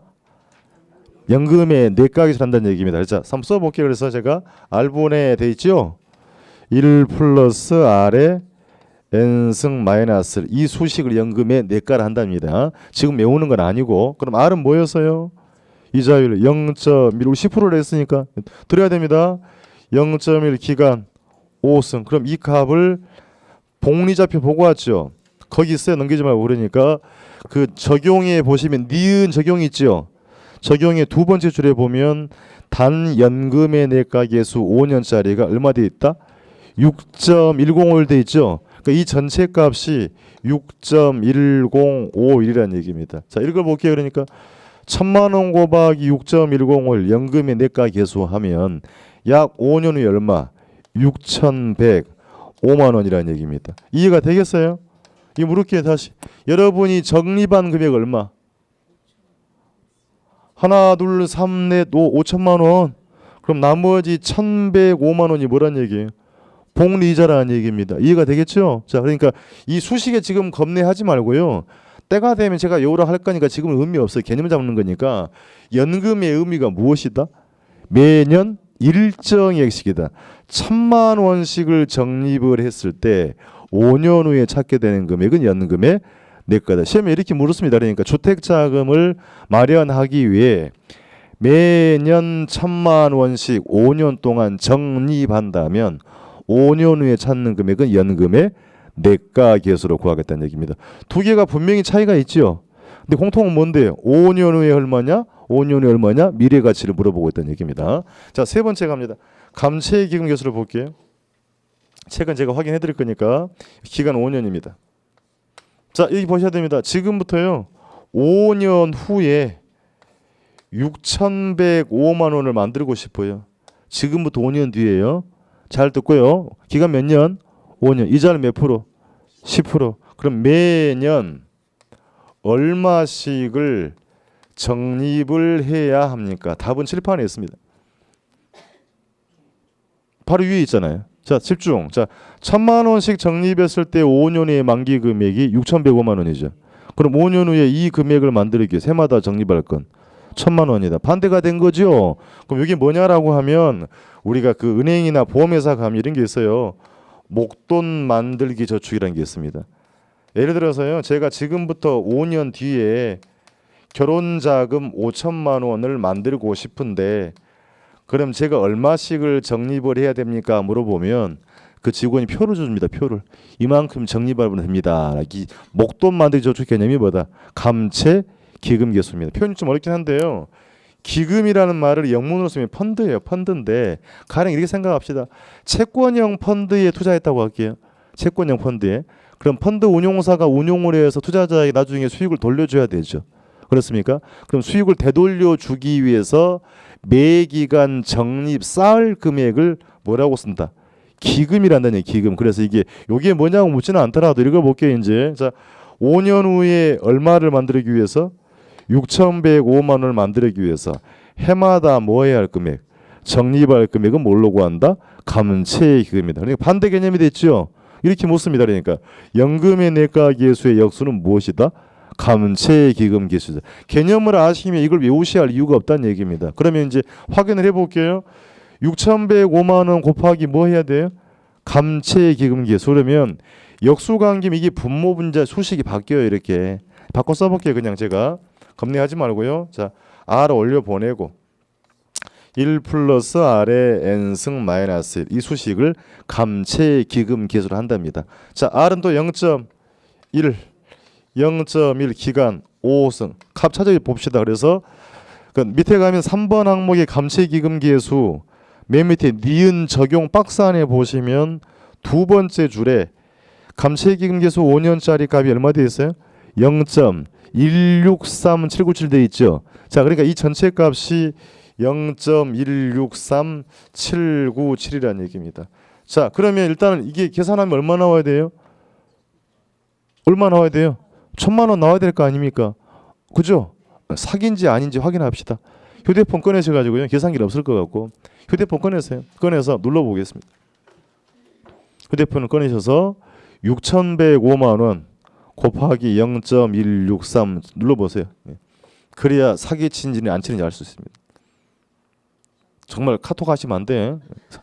연금의 내과계수를 한다는 얘기입니다. 자, 한번 써볼게요. 그래서 제가 R분에 돼 있죠. 1 플러스 R에 N승 마이너스 이 수식을 연금의 내과를 한답니다. 지금 외우는 건 아니고. 그럼 R은 뭐였어요? 이자율 0.1, 10%를 했으니까 드려야 됩니다. 0.1 기간 5승. 그럼 이 값을 복리좌표 보고 왔죠. 거기 있어요. 넘기지 말고. 그러니까 그 적용에 보시면 니은 적용이 있죠. 적용의 두 번째 줄에 보면 단연금의 내과계수 5년짜리가 얼마 돼 있다? 6.105일 돼 있죠. 그러니까 이 전체 값이 6.1051이라는 얘기입니다. 자, 읽어볼게요. 그러니까 1,000만 원 곱하기 6.105를 연금의 내과계수 하면 약 5년 후에 얼마? 6,105만 원이라는 얘기입니다. 이해가 되겠어요? 이 물을게요. 다시. 여러분이 적립한 금액 얼마? 하나, 둘, 삼, 넷, 오, 5천만 원. 그럼 나머지 1,105만 원이 뭐란 얘기예요? 복리이자라는 얘기입니다. 이해가 되겠죠? 자, 그러니까 이 수식에 지금 겁내하지 말고요. 때가 되면 제가 외우라 할 거니까 지금은 의미 없어요. 개념 잡는 거니까. 연금의 의미가 무엇이다? 매년 일정의 액식이다. 1,000만 원씩을 적립을 했을 때 5년 후에 찾게 되는 금액은 연금의 내과다. 시험에 이렇게 물었습니다. 그러니까 주택자금을 마련하기 위해 매년 1,000만 원씩 5년 동안 적립한다면 5년 후에 찾는 금액은 연금의 내과계수로 구하겠다는 얘기입니다. 두 개가 분명히 차이가 있죠. 근데 공통은 뭔데요? 5년 후에 얼마냐? 5년 후에 얼마냐? 미래 가치를 물어보고 있다는 얘기입니다. 자, 세 번째 갑니다. 감채기금계수를 볼게요. 책은 제가 확인해 드릴 거니까 기간 5년입니다. 자, 여기 보셔야 됩니다. 지금부터요 5년 후에 6,105만 원을 만들고 싶어요. 지금부터 5년 뒤에요. 잘 듣고요. 기간 몇 년? 5년. 이자는 몇 프로? 10%. 그럼 매년 얼마씩을 적립을 해야 합니까? 답은 칠판에 있습니다. 바로 위에 있잖아요. 자, 집중. 자, 1,000만 원씩 적립했을 때 5년의 만기 금액이 6,105만 원이죠. 그럼 5년 후에 이 금액을 만들기 위해 해마다 적립할 건 1,000만 원이다. 반대가 된 거죠. 그럼 이게 뭐냐라고 하면 우리가 그 은행이나 보험회사 가면 이런 게 있어요. 목돈 만들기 저축이라는 게 있습니다. 예를 들어서요. 제가 지금부터 5년 뒤에 결혼자금 5천만 원을 만들고 싶은데 그럼 제가 얼마씩을 적립을 해야 됩니까? 물어보면 그 직원이 표를 줍니다. 표를. 이만큼 적립하면 됩니다. 이 목돈 만들기 저축 개념이 뭐다? 감채 기금 계수입니다. 표현이 좀 어렵긴 한데요. 기금이라는 말을 영문으로 쓰면 펀드예요. 펀드인데 가령 이렇게 생각합시다. 채권형 펀드에 투자했다고 할게요. 채권형 펀드에. 그럼 펀드 운용사가 운용을 해서 투자자에게 나중에 수익을 돌려줘야 되죠. 그렇습니까? 그럼 수익을 되돌려 주기 위해서 매 기간 적립 쌓을 금액을 뭐라고 쓴다? 기금이란다는 얘기, 기금. 그래서 이게 뭐냐고 묻지는 않더라도 읽어볼게요. 이제 자, 5년 후에 얼마를 만들기 위해서 6,105만 원을 만들기 위해서 해마다 뭐 해야 할 금액? 적립할 금액은 뭘로 구한다? 감채 기금이다. 그러니까 반대 개념이 됐죠. 이렇게 묻습니다. 그러니까 연금의 내과계수의 역수는 무엇이다? 감채 기금 계수다. 개념을 아시면 이걸 외우셔야 할 이유가 없다는 얘기입니다. 그러면 이제 확인을 해볼게요. 6,105만 원 곱하기 뭐 해야 돼요? 감채 기금 계수. 그러면 역수관계면 이게 분모 분자 수식이 바뀌어요. 이렇게 바꿔 써볼게요. 그냥 제가 겁내하지 말고요. 자, R 올려 보내고 1 플러스 R의 N승 마이너스 1 이 수식을 감채기금 계수로 한답니다. 자, R은 또 0.1 기간 5승 값 찾아 봅시다. 그래서 그 밑에 가면 3번 항목의 감채기금 계수 맨 밑에 니은 적용 박스 안에 보시면 두 번째 줄에 감채기금 계수 5년짜리 값이 얼마 되어 있어요? 0.163797 되어 있죠. 자, 그러니까 이 전체 값이 0.163797이라는 얘기입니다. 자, 그러면 일단은 이게 계산하면 얼마 나와야 돼요? 얼마 나와야 돼요? 1,000만 원 나와야 될 거 아닙니까? 그죠? 사기인지 아닌지 확인합시다. 휴대폰 꺼내셔가지고요. 계산기는 없을 것 같고 휴대폰 꺼내세요. 꺼내서 눌러보겠습니다. 휴대폰을 꺼내셔서 6,105만 원 곱하기 0.163 눌러보세요. 그래야 사기친지 안 치는지 알 수 있습니다. 정말 카톡 하시면 안 돼.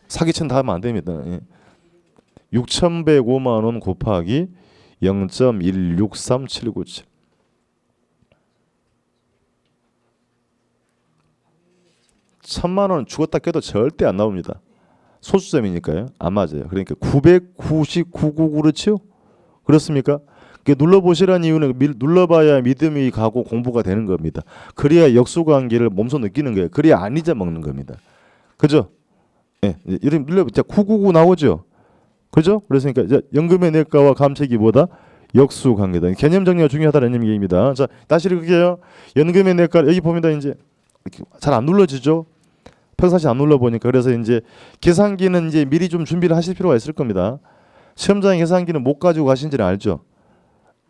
사기친다 하면 안 됩니다. 6,105만 원 곱하기 0.163797 1,000만 원 죽었다 깨도 절대 안 나옵니다. 소수점이니까요. 안 맞아요. 그러니까 999 그렇죠? 그렇습니까? 눌러보시라는 이유는 눌러봐야 믿음이 가고 공부가 되는 겁니다. 그래야 역수관계를 몸소 느끼는 거예요. 그래야 안 잊어먹는 겁니다. 그죠? 예, 이름 눌러보자. 999 나오죠? 그죠? 그랬으니까 이제 연금의 내과와 감채기보다 역수관계다. 개념 정리가 중요하다는 얘기입니다. 자, 다시 읽을게요. 연금의 내과 여기 보면 이제 잘 안 눌러지죠? 평상시 안 눌러보니까. 그래서 이제 계산기는 이제 미리 좀 준비를 하실 필요가 있을 겁니다. 시험장에 계산기는 못 가지고 가신지는 알죠?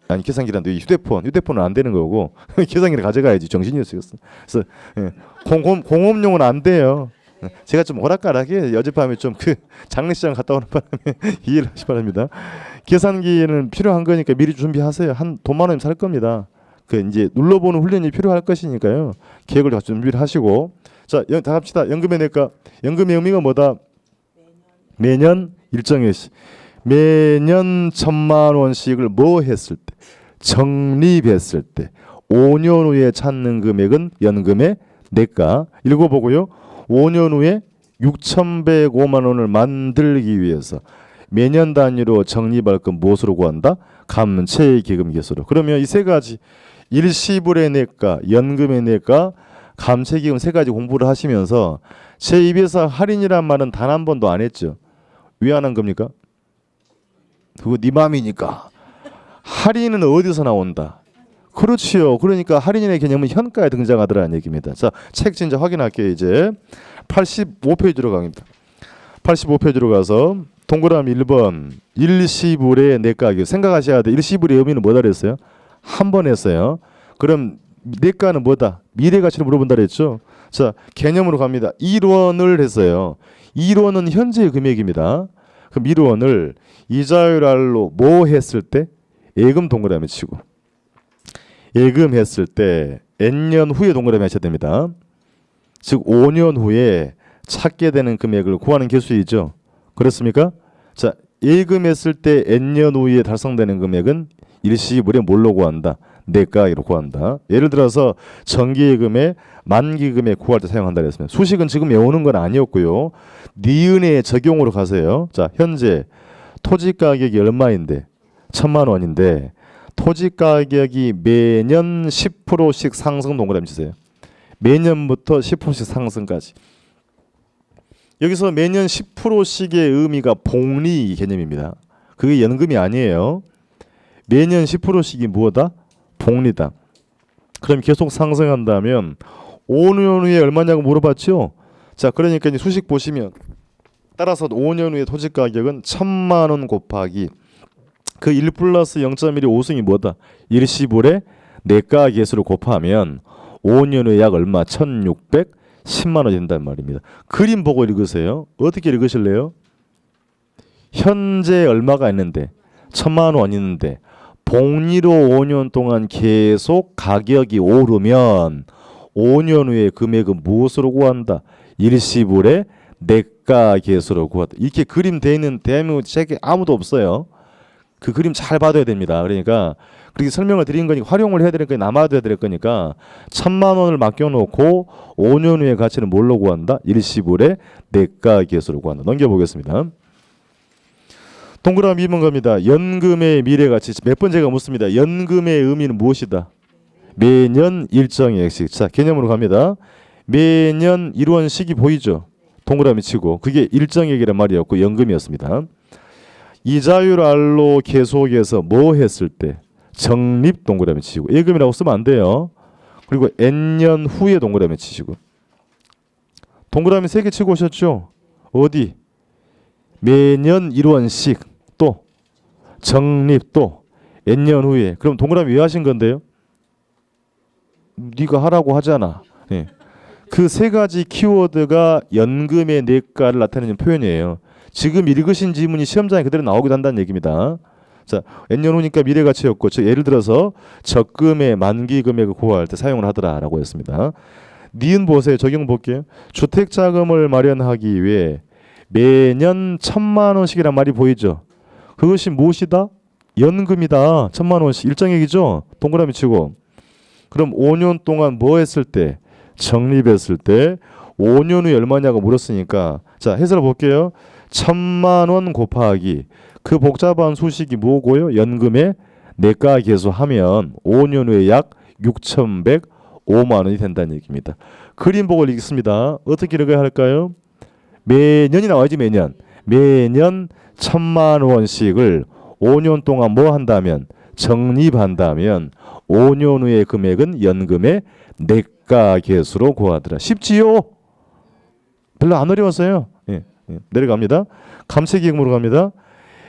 아니, 계산기란데 휴대폰은 안 되는 거고 계산기를 가져가야지. 정신이 없었어. 그래서 공업용은 안 돼요. 제가 좀 오락가락해. 어젯밤에 좀 그 장례식장 갔다 오는 바람에 이해를 하시 바랍니다. 계산기는 필요한 거니까 미리 준비하세요. 한 돈만 원이면 살 겁니다. 그 이제 눌러보는 훈련이 필요할 것이니까요. 계획을 다 준비를 하시고. 자, 다 합시다. 연금의 내과. 연금의 의미가 뭐다? 매년 일정일시. 매년 1,000만 원씩을 뭐 했을 때? 적립했을 때 5년 후에 찾는 금액은 연금의 내과. 읽어보고요. 5년 후에 6,105만 원을 만들기 위해서 매년 단위로 적립할 건 무엇으로 구한다? 감채기금 계수로. 그러면 이 세 가지 일시불의 내과, 연금의 내과, 감채기금 세 가지 공부를 하시면서 제 입에서 할인이란 말은 단 한 번도 안 했죠. 왜 안 한 겁니까? 그거 네 맘이니까. 할인은 어디서 나온다? 그렇지요. 그러니까 할인의 개념은 현가에 등장하더라는 얘기입니다. 자, 책 진짜 확인할게요. 이제 85페이지로 갑니다. 85페이지로 가서 동그라미 1번 일시불의 내과기 생각하셔야 돼. 일시불의 의미는 뭐다 그랬어요? 한 번 했어요. 그럼 내과는 뭐다? 미래가치를 물어본다 그랬죠. 자, 개념으로 갑니다. 1원을 했어요. 1원은 현재의 금액입니다. 그럼 1원을 이자율 R로 뭐 했을 때? 예금 동그라미 치고 예금했을 때 N년 후에 동그라미 하셔야 됩니다. 즉 5년 후에 찾게 되는 금액을 구하는 계수이죠. 그렇습니까? 자, 예금했을 때 N년 후에 달성되는 금액은 일시불에 뭘로 구한다? 내과로 구한다. 예를 들어서 정기예금의 만기금에 구할 때 사용한다 그랬습니다. 수식은 지금 외우는 건 아니었고요. 니은의 적용으로 가세요. 자, 현재 토지 가격이 얼마인데? 1,000만 원인데 토지 가격이 매년 10%씩 상승 동그라미 치세요. 매년부터 10%씩 상승까지. 여기서 매년 10%씩의 의미가 복리 개념입니다. 그게 연금이 아니에요. 매년 10%씩이 뭐다? 복리다. 그럼 계속 상승한다면 5년 후에 얼마냐고 물어봤죠. 자, 그러니까 이제 수식 보시면 따라서 5년 후에 토지 가격은 1,000만 원 곱하기 그 1 플러스 0.1이 5승이 뭐다? 일시불의 내과 계수를 곱하면 5년 후에 약 얼마? 1,610만 원이 된단 말입니다. 그림 보고 읽으세요. 어떻게 읽으실래요? 현재 얼마가 있는데 1,000만 원 있는데 복리로 5년 동안 계속 가격이 오르면 5년 후에 금액은 무엇으로 구한다? 일시불의 내과 계수로 구한다. 이렇게 그림 돼 있는 대한민국 책에 아무도 없어요. 그 그림 잘 봐둬야 됩니다. 그러니까 그렇게 설명을 드린 거니까 활용을 해야 될 거니까 남아둬야 될 거니까 1,000만 원을 맡겨놓고 5년 후에 가치는 뭘로 구한다? 일시불의 내가계수로 구한다. 넘겨보겠습니다. 동그라미 2번 갑니다. 연금의 미래가치. 몇 번째가 묻습니다. 연금의 의미는 무엇이다? 매년 일정의 액식. 자, 개념으로 갑니다. 매년 이루어진 시기 보이죠? 동그라미 치고 그게 일정액이란 말이었고 연금이었습니다. 이자율 알로 계속해서 뭐 했을 때? 적립 동그라미 치시고 예금이라고 쓰면 안 돼요. 그리고 N년 후에 동그라미 치시고 동그라미 3개 치고 오셨죠? 어디? 매년 이루어식 또 적립 또 N년 후에. 그럼 동그라미 왜 하신 건데요? 네가 하라고 하잖아. 네. 그 3가지 키워드가 연금의 내가를 나타내는 표현이에요. 지금 읽으신 지문이 시험장에 그대로 나오기도 한다는 얘기입니다. 자, N년 후니까 미래가치였고 예를 들어서 적금의 만기 금액을 구할 때 사용을 하더라라고 했습니다. 니은 보세요. 적용 볼게요. 주택자금을 마련하기 위해 매년 1,000만 원씩이란 말이 보이죠. 그것이 무엇이다? 연금이다. 1,000만 원씩 일정액이죠. 동그라미 치고 그럼 5년 동안 뭐 했을 때? 적립했을 때 5년 후에 얼마냐고 물었으니까 자 해설을 볼게요. 1,000만 원 곱하기 그 복잡한 수식이 뭐고요? 연금의 내가계수하면 5년 후에 약 6,105만 원이 된다는 얘기입니다. 그림 보고 읽습니다. 어떻게 읽어야 할까요? 매년이 나와야지 매년. 매년 1,000만 원씩을 5년 동안 뭐 한다면 적립한다면 5년 후의 금액은 연금의 내가계수로 구하더라. 쉽지요? 별로 안 어려웠어요. 예, 내려갑니다. 감세기획으로 갑니다.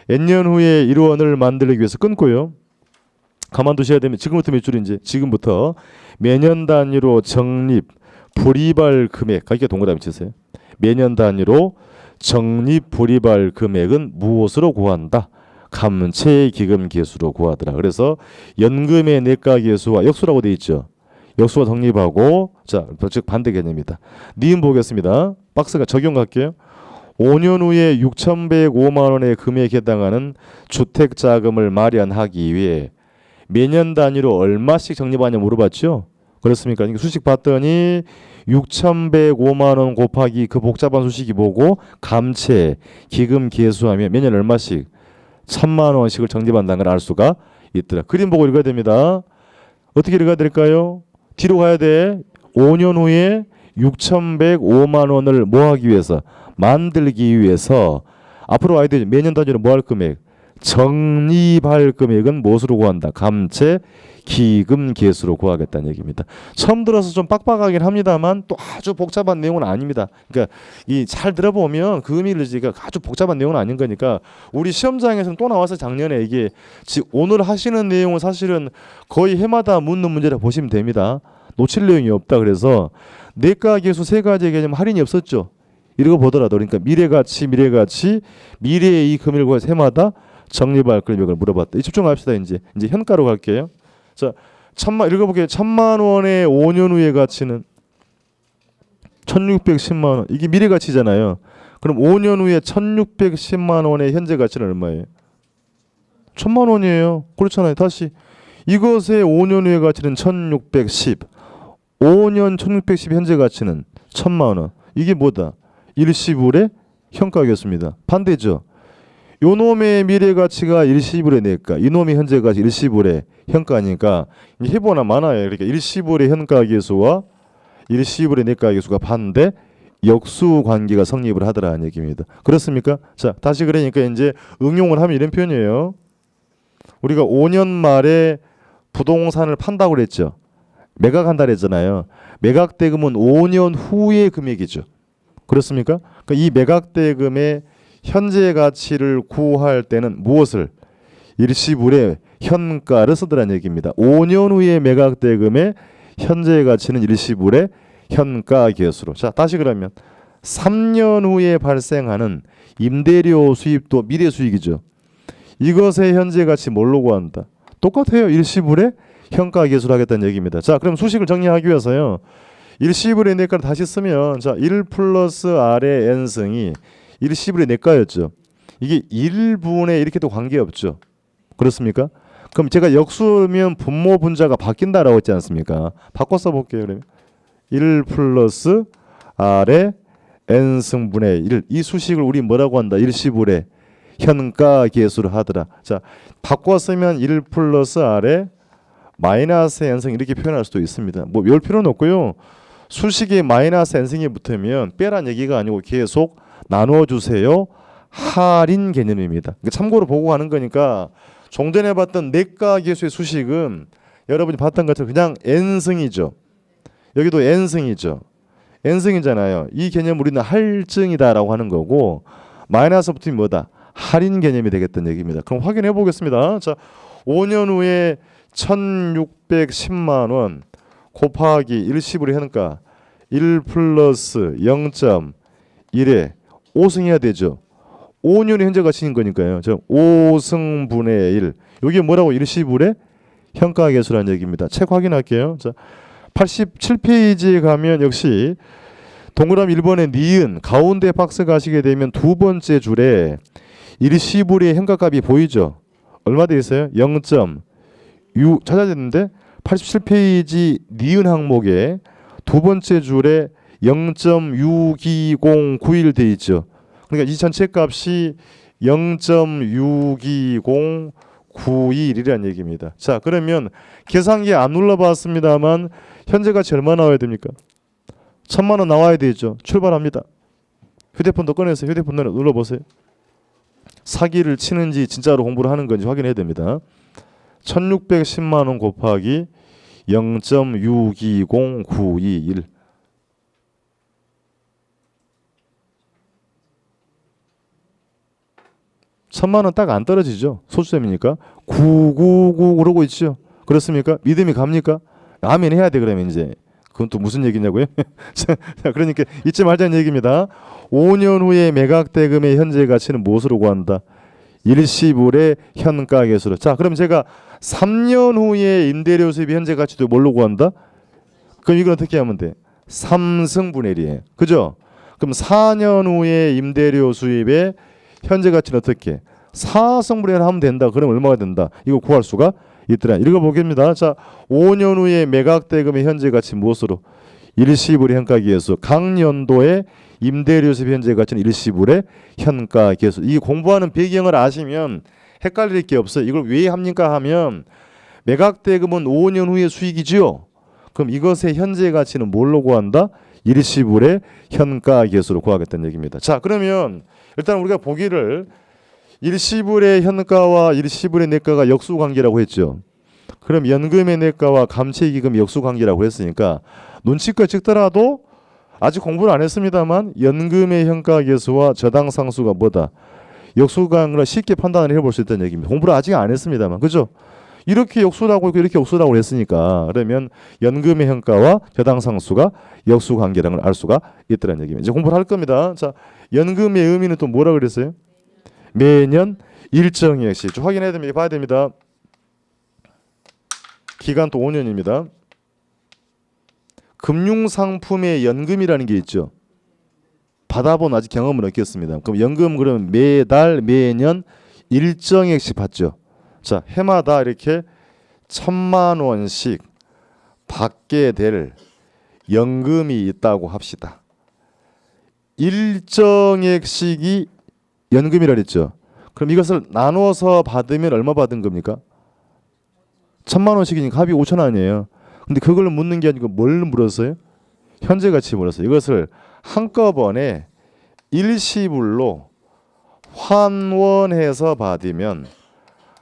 N년 후에 1원을 만들기 위해서 끊고요. 가만두셔야 되면 지금부터 몇 줄인지 지금부터 매년 단위로 적립 불이발 금액 가격에 동그라미 치세요. 매년 단위로 적립 불이발 금액은 무엇으로 구한다? 감채기금계수로 구하더라. 그래서 연금의 내가계수와 역수라고 되어 있죠. 역수와 적립하고 자, 즉 반대 개념이다. 니은 보겠습니다. 박스가 적용 갈게요. 5년 후에 6,105만 원의 금액에 해당하는 주택자금을 마련하기 위해 매년 단위로 얼마씩 적립하냐 물어봤죠. 그렇습니까? 수식 봤더니 6,105만 원 곱하기 그 복잡한 수식이 뭐고 감채 기금 계수하면 매년 얼마씩 1,000만 원씩을 적립한다는 걸 알 수가 있더라. 그림 보고 읽어야 됩니다. 어떻게 읽어야 될까요? 뒤로 가야 돼. 5년 후에 6,105만 원을 뭐 하기 위해서? 만들기 위해서 앞으로 와야 되죠. 매년 단위로 뭐 할 금액? 적립할 금액은 무엇으로 구한다? 감채 기금 계수로 구하겠다는 얘기입니다. 처음 들어서 좀 빡빡하긴 합니다만 또 아주 복잡한 내용은 아닙니다. 그러니까 이 잘 들어보면 그 의미를 지가 아주 복잡한 내용은 아닌 거니까 우리 시험장에서는 또 나와서 작년에 이게 오늘 하시는 내용은 사실은 거의 해마다 묻는 문제라 보시면 됩니다. 놓칠 내용이 없다. 그래서 내가계수 3가지 개념 할인이 없었죠. 이러고 보더라도 그러니까 미래가치 미래의 이 금액을 구해서 해마다 적립할 금액을 물어봤다. 이 집중합시다. 이제 현가로 갈게요. 자, 1,000만 읽어볼게요. 1,000만 원의 5년 후의 가치는 1,610만 원. 이게 미래가치잖아요. 그럼 5년 후에 1,610만 원의 현재 가치는 얼마예요? 1,000만 원이에요. 그렇잖아요. 다시 이것의 5년 후의 가치는 1,610. 5년 1,610 현재 가치는 1,000만 원. 이게 뭐다? 일시불의 현가겠습니다. 반대죠. 요놈의 미래가치가 일시불의 내가, 이놈의 현재 가치 일시불의 현가니까 해보나 마나요. 그러니까 일시불의 현가계수와 일시불의 내가계수가 반대 역수 관계가 성립을 하더라는 얘기입니다. 그렇습니까? 자, 다시 그러니까 이제 응용을 하면 이런 표현이에요. 우리가 5년 말에 부동산을 판다고 그랬죠. 매각한다 그랬잖아요. 매각대금은 5년 후의 금액이죠. 그렇습니까? 그러니까 이 매각대금의 현재 가치를 구할 때는 무엇을? 일시불의 현가를 쓰더라는 얘기입니다. 5년 후의 매각대금의 현재 가치는 일시불의 현가 계수로. 자, 다시 그러면 3년 후에 발생하는 임대료 수입도 미래 수익이죠. 이것의 현재 가치 뭘로 구한다? 똑같아요. 일시불의 현가 계수를 하겠다는 얘기입니다. 자, 그럼 수식을 정리하기 위해서요. 일시불의 내가를 다시 쓰면 자, 1 플러스 R의 n승이 일시불의 내가였죠. 이게 1분의 이렇게도 관계없죠. 그렇습니까? 그럼 제가 역수면 분모 분자가 바뀐다라고 했지 않습니까? 바꿔 써볼게요. 그러면 1 플러스 R의 n승분의 1. 이 수식을 우리 뭐라고 한다? 일시불의 현가계수를 하더라. 자, 바꿔 쓰면 1 플러스 R의 마이너스 n승 이렇게 표현할 수도 있습니다. 뭐 외울 필요는 없고요. 수식에 마이너스 n승이 붙으면 빼란 얘기가 아니고 계속 나눠주세요. 할인 개념입니다. 그러니까 참고로 보고 가는 거니까 종전에 봤던 내가계수의 수식은 여러분이 봤던 것처럼 그냥 n승이죠. 여기도 n승이죠. n승이잖아요. 이 개념 우리는 할증이다라고 하는 거고 마이너스 붙으면 뭐다? 할인 개념이 되겠다는 얘기입니다. 그럼 확인해 보겠습니다. 자, 5년 후에 1610만 원 곱하기 일시불의 현가 1 플러스 0.1에 5승해야 되죠. 5년의 현재 가치인 거니까요. 저 5승분의 1. 이게 뭐라고? 일시불의 현가계수라는 얘기입니다. 책 확인할게요. 자, 87페이지에 가면 역시 동그라미 1번의 니은 가운데 박스 가시게 되면 두 번째 줄에 일시불의 현가값이 보이죠. 얼마 돼 있어요? 0.6 찾아야 되는데 87페이지 니은 항목에 두 번째 줄에 0.62091 돼 있죠. 그러니까 이 전체 값이 0.62091이라는 얘기입니다. 자, 그러면 계산기 안 눌러봤습니다만 현재 가치 얼마 나와야 됩니까? 1000만 원 나와야 되죠. 출발합니다. 휴대폰도 꺼내서 휴대폰 눌러보세요. 사기를 치는지 진짜로 공부를 하는 건지 확인해야 됩니다. 1610만 원 곱하기 0.620921 1000만 원 딱 안 떨어지죠. 소수점이니까 999 그러고 있죠. 그렇습니까? 믿음이 갑니까? 아멘 해야 돼. 그러면 이제 그건 또 무슨 얘기냐고요? 자, 그러니까 잊지 말자는 얘기입니다. 5년 후에 매각대금의 현재 가치는 무엇으로 구한다? 일시불의 현가계수로. 자, 그럼 제가 3년 후에 임대료 수입의 현재 가치도 뭘로 구한다? 그럼 이건 어떻게 하면 돼? 3승분의 1이에요. 그죠? 그럼 4년 후에 임대료 수입의 현재 가치는 어떻게? 4승분의 1 하면 된다. 그럼 얼마가 된다? 이거 구할 수가 있더라. 읽어보겠습니다. 자, 5년 후에 매각대금의 현재 가치 무엇으로? 일시불의 현가계수. 각 연도의 임대료 수입 현재 가치는 일시불의 현가계수. 이 공부하는 배경을 아시면 헷갈릴 게 없어요. 이걸 왜 합니까 하면 매각대금은 5년 후의 수익이지요. 그럼 이것의 현재 가치는 뭘로 구한다? 일시불의 현가계수로 구하겠다는 얘기입니다. 자, 그러면 일단 우리가 보기를 일시불의 현가와 일시불의 내가가 역수관계라고 했죠. 그럼 연금의 내가와 감채기금 역수관계라고 했으니까 눈치껏 찍더라도 아직 공부를 안 했습니다만 연금의 현가계수와 저당상수가 뭐다? 역수관계를 쉽게 판단을 해볼 수 있다는 얘기입니다. 공부를 아직 안 했습니다만, 그죠? 이렇게 역수라고 있고 이렇게 역수라고 했으니까 그러면 연금의 현가와 저당상수가 역수관계라는 걸 알 수가 있다는 얘기입니다. 이제 공부를 할 겁니다. 자, 연금의 의미는 또 뭐라 그랬어요? 매년 일정액씩 좀 확인해야 됩니다. 봐야 됩니다. 기간 또 5년입니다. 금융상품의 연금이라는 게 있죠. 받아본 아직 경험은 없겠습니다. 그럼 연금 그러면 매달 매년 일정액씩 받죠. 자, 해마다 이렇게 1000만 원씩 받게 될 연금이 있다고 합시다. 일정액씩이 연금이라 그랬죠. 그럼 이것을 나눠서 받으면 얼마 받은 겁니까? 1000만 원씩이니까 합이 5천 원이에요. 근데 그걸 묻는 게 아니고 뭘 물었어요? 현재 가치 물었어요. 이것을 한꺼번에 일시불로 환원해서 받으면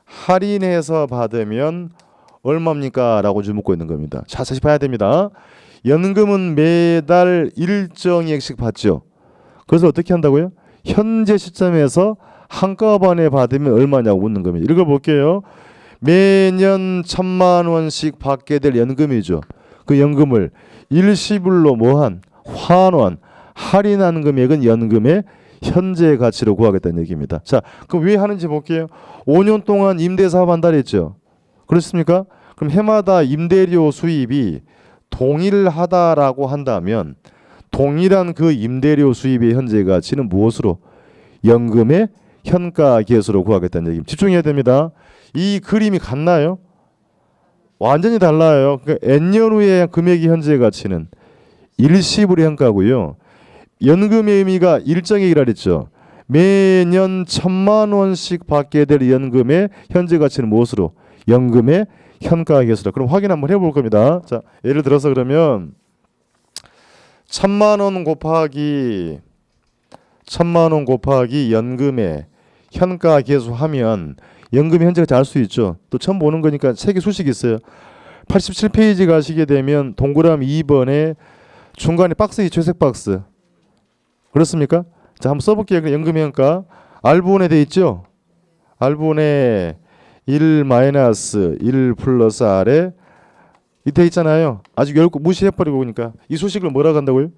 할인해서 받으면 얼마입니까? 라고 묻고 있는 겁니다. 자, 다시 봐야 됩니다. 연금은 매달 일정액씩 받죠. 그래서 어떻게 한다고요? 현재 시점에서 한꺼번에 받으면 얼마냐고 묻는 겁니다. 읽어볼게요. 매년 1000만 원씩 받게 될 연금이죠. 그 연금을 일시불로 뭐한 환원 할인하는 금액은 연금의 현재 가치로 구하겠다는 얘기입니다. 자, 그럼 왜 하는지 볼게요. 5년 동안 임대사업 한다 했죠. 그렇습니까? 그럼 해마다 임대료 수입이 동일하다라고 한다면 동일한 그 임대료 수입의 현재 가치는 무엇으로? 연금의 현가계수로 구하겠다는 얘기입니다. 집중해야 됩니다. 이 그림이 같나요? 완전히 달라요. 그러니까 N년 후에 금액이 현재 가치는 일시불의 현가고요. 연금의 의미가 일정액이라 그랬죠. 매년 1,000만 원씩 받게 될 연금의 현재 가치는 무엇으로? 연금의 현가 계수다. 그럼 확인 한번 해볼 겁니다. 자, 예를 들어서 그러면 1,000만 원 곱하기 1,000만 원 곱하기 연금의 현가 계수하면 연금의 현재 가치 알 수 있죠. 또 처음 보는 거니까 책에 수식이 있어요. 87페이지 가시게 되면 동그라미 2번에 중간에 박스 있죠. 회색 박스. 그렇습니까? 자, 한번 써볼게요. 연금의 현가 R분에 돼 있죠. R분에 1 마이너스 1 플러스 R에 이때 있잖아요. 아직 열고 무시해버리고 보니까 이 수식을 뭐라고 한다고요?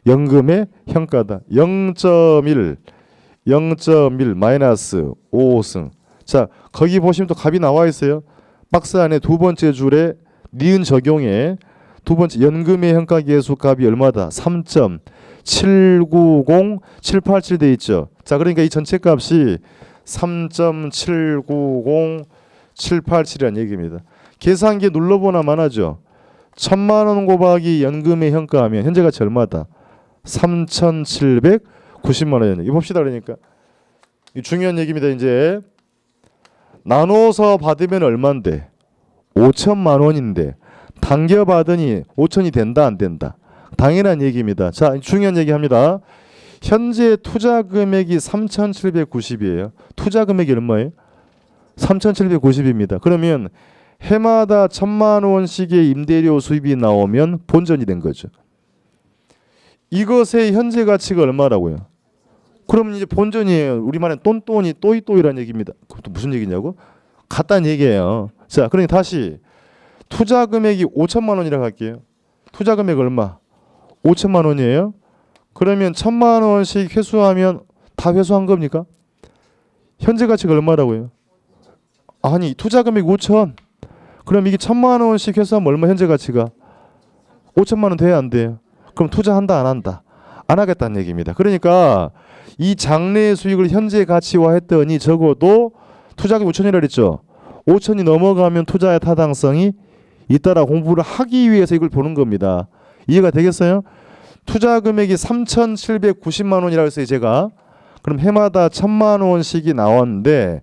연금의 현가다. 0.1 마이너스 5승. 자, 거기 보시면 또 값이 나와 있어요. 박스 안에 두 번째 줄에 니은 적용에 두 번째 연금의 현가 계수 값이 얼마다? 3.790787 돼 있죠. 자, 그러니까 이 전체 값이 3.790787이라는 얘기입니다. 계산기 눌러보나만 하죠. 1,000만 원 곱하기 연금의 현가하면 현재 가치 얼마다? 3,790만 원이네. 이거 봅시다. 그러니까 이 중요한 얘기입니다. 이제 나눠서 받으면 얼마인데? 5천만 원인데 당겨 받으니 5천이 된다 안 된다? 당연한 얘기입니다. 자, 중요한 얘기합니다. 현재 투자 금액이 3,790이에요. 투자 금액이 얼마예요? 3,790입니다. 그러면 해마다 1,000만 원씩의 임대료 수입이 나오면 본전이 된 거죠. 이것의 현재 가치가 얼마라고요? 그럼 이제 본전이에요. 우리말엔 똔똔이 또이또이라는 얘기입니다. 그것도 무슨 얘기냐고? 같다는 얘기예요. 자, 그러니까 다시 투자 금액이 5천만 원이라고 할게요. 투자 금액 얼마? 5천만 원이에요. 그러면 1,000만 원씩 회수하면 다 회수한 겁니까? 현재 가치가 얼마라고요? 아니, 투자 금액 5천. 그럼 이게 1,000만 원씩 회수하면 얼마 현재 가치가? 5천만 원 돼야 안 돼요? 그럼 투자한다 안 한다? 안 하겠다는 얘기입니다. 그러니까 이 장래 수익을 현재 가치화했더니 적어도 투자금이 5천이라 그랬죠. 5천이 넘어가면 투자의 타당성이 있다라 공부를 하기 위해서 이걸 보는 겁니다. 이해가 되겠어요? 투자 금액이 3,790만 원이라고 했어요. 제가. 그럼 해마다 1,000만 원씩이 나왔는데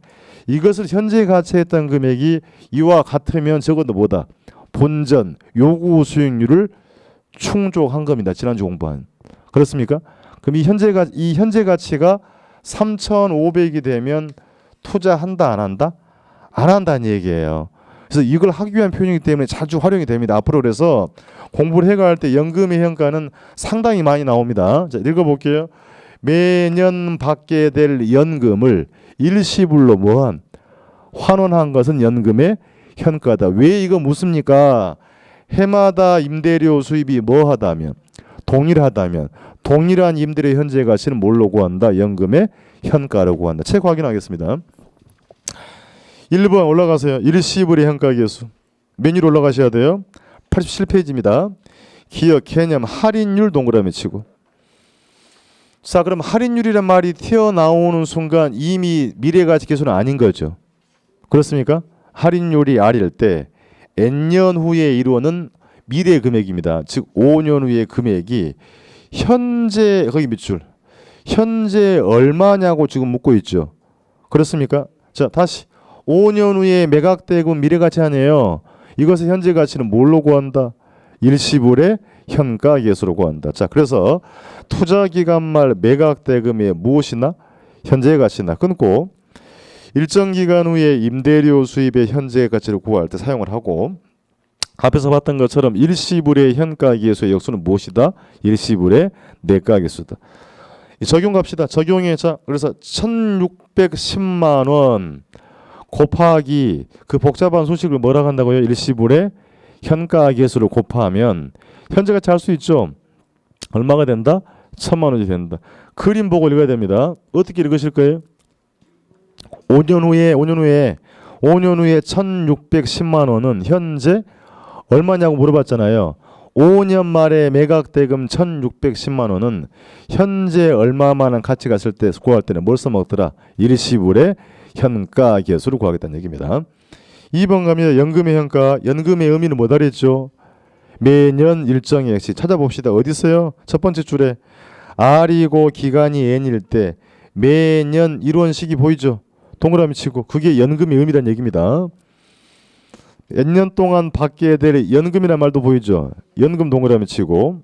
이것을 현재 가치했던 금액이 이와 같으면 적어도 뭐다? 본전 요구 수익률을 충족한 겁니다. 지난주 공부한. 그렇습니까? 그럼 이 현재 가치가 3,500이 되면 투자한다 안 한다? 안 한다는 얘기예요. 그래서 이걸 하기 위한 표현이기 때문에 자주 활용이 됩니다. 앞으로 그래서 공부를 해갈 때 연금의 현가는 상당히 많이 나옵니다. 자, 읽어볼게요. 매년 받게 될 연금을 일시불로 뭐한 환원한 것은 연금의 현가다. 왜 이거 묻습니까? 해마다 임대료 수입이 뭐하다면 동일하다면 동일한 임대료 현재 가치는 뭘로 구한다? 연금의 현가라고 구한다. 책 확인하겠습니다. 1번 올라가세요. 일시불의 현가 계수. 메뉴로 올라가셔야 돼요. 87페이지입니다. 기억, 개념, 할인율 동그라미 치고. 자, 그럼 할인율이란 말이 튀어나오는 순간 이미 미래가치 계수는 아닌 거죠. 그렇습니까? 할인율이 R일 때 N년 후에 이루어는 미래 금액입니다. 즉 5년 후의 금액이 현재 거기 몇 줄? 현재 얼마냐고 지금 묻고 있죠. 그렇습니까? 자, 다시 5년 후에 매각되고 미래가치 아니에요. 이것의 현재 가치는 뭘로 구한다? 일시불의 현가 계수로 구한다. 자, 그래서 투자 기간 말 매각대금의 무엇이나 현재 가치나 끊고 일정 기간 후에 임대료 수입의 현재 가치를 구할 때 사용을 하고 앞에서 봤던 것처럼 일시불의 현가 계수의 역수는 무엇이다? 일시불의 내가 계수다. 적용 갑시다. 적용해. 자, 그래서 1,610만 원 곱하기 그 복잡한 수식을 뭐라고 한다고요? 일시불의 현가 계수를 곱하면 현재 가치 할 수 있죠. 얼마가 된다? 1,000만 원이 된다. 그림 보고 읽어야 됩니다. 어떻게 읽으실 거예요? 5년 후에 1,610만 원은 현재 얼마냐고 물어봤잖아요. 5년 말에 매각대금 1,610만 원은 현재 얼마만한 가치가 있을 때 구할 때는 뭘 써먹더라? 일시불의 현가 개수를 구하겠다는 얘기입니다. 2번 갑니다. 연금의 현가. 연금의 의미는 뭐다 그랬죠? 매년 일정의 액씩. 찾아봅시다. 어디 있어요? 첫 번째 줄에 R이고 기간이 N일 때 매년 이루어진 시기 보이죠? 동그라미 치고 그게 연금의 의미란 얘기입니다. 몇 년 동안 받게 될 연금이란 말도 보이죠? 연금 동그라미 치고